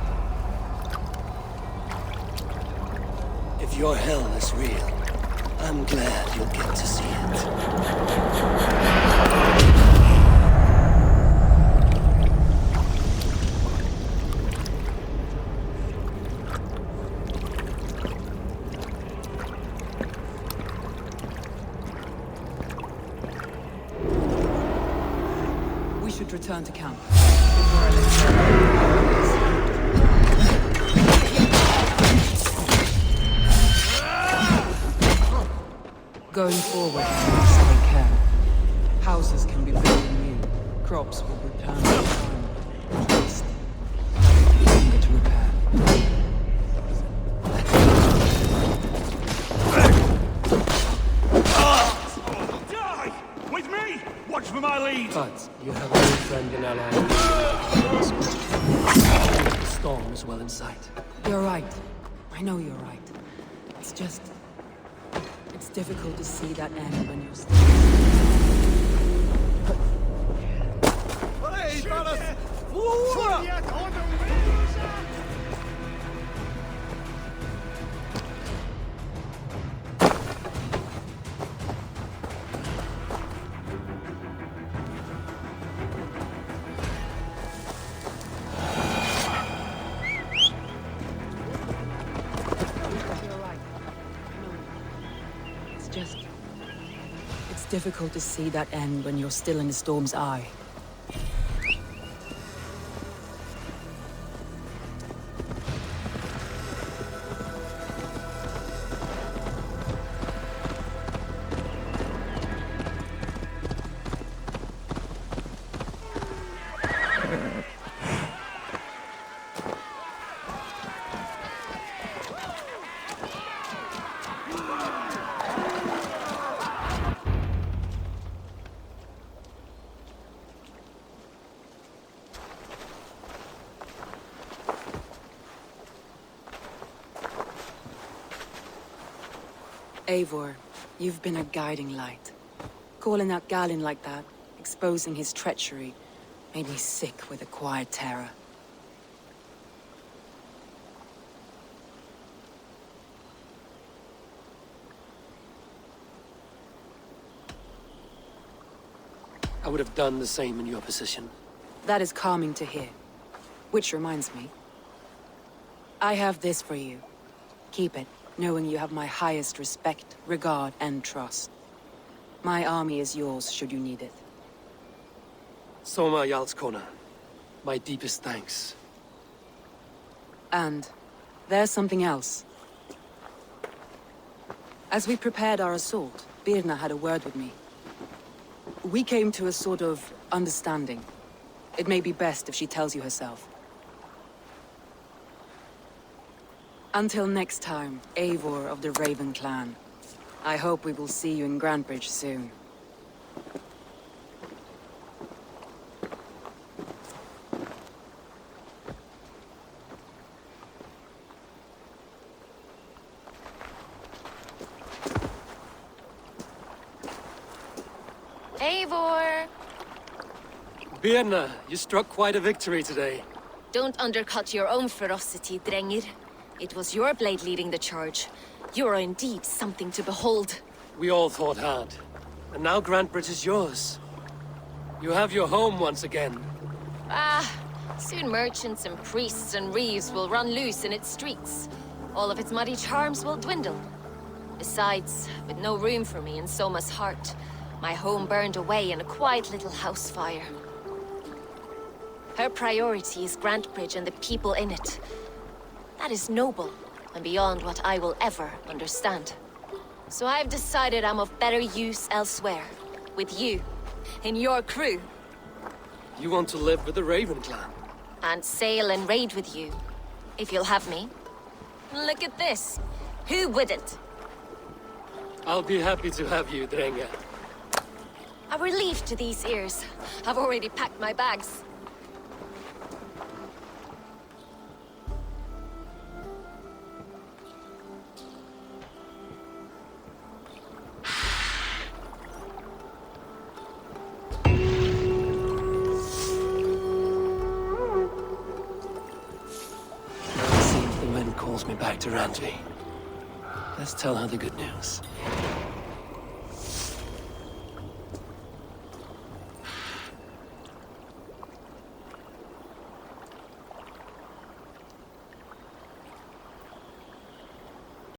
If your hell is real, I'm glad you'll get to see it. We should return to camp. Going forward, we must take care. Houses can be built anew. Crops will return to time. At least, longer to repair. Die! With me! Watch for my lead! But you have a new friend and ally. The storm is well in sight. You're right. I know you're right. It's just... it's difficult to see that end when you're still... Hey, fellas! It's difficult to see that end when you're still in the storm's eye. Eivor, you've been a guiding light. Calling out Galin like that, exposing his treachery, Made me sick with a quiet terror. I would have done the same in your position. That is calming to hear. Which reminds me. I have this for you. Keep it, knowing you have my highest respect, regard, and trust. My army is yours, should you need it. Soma Jarlskona. My deepest thanks. And there's something else. As we prepared our assault, Birna had a word with me. We came to a sort of understanding. It may be best if she tells you herself. Until next time, Eivor of the Raven clan. I hope we will see you in Grantebridge soon. Eivor! Birna, you struck quite a victory today. Don't undercut your own ferocity, Drengir. It was your blade leading the charge. You are indeed something to behold. We all fought hard. And now Grantebridge is yours. You have your home once again. Soon merchants and priests and reeves will run loose in its streets. All of its muddy charms will dwindle. Besides, with no room for me in Soma's heart, my home burned away in a quiet little house fire. Her priority is Grantebridge and the people in it. That is noble, and beyond what I will ever understand. So I've decided I'm of better use elsewhere. With you. In your crew. You want to live with the Raven clan? And sail and raid with you. If you'll have me. Look at this. Who wouldn't? I'll be happy to have you, Drenge. A relief to these ears. I've already packed my bags. Calls me back to Randvi. Let's tell her the good news.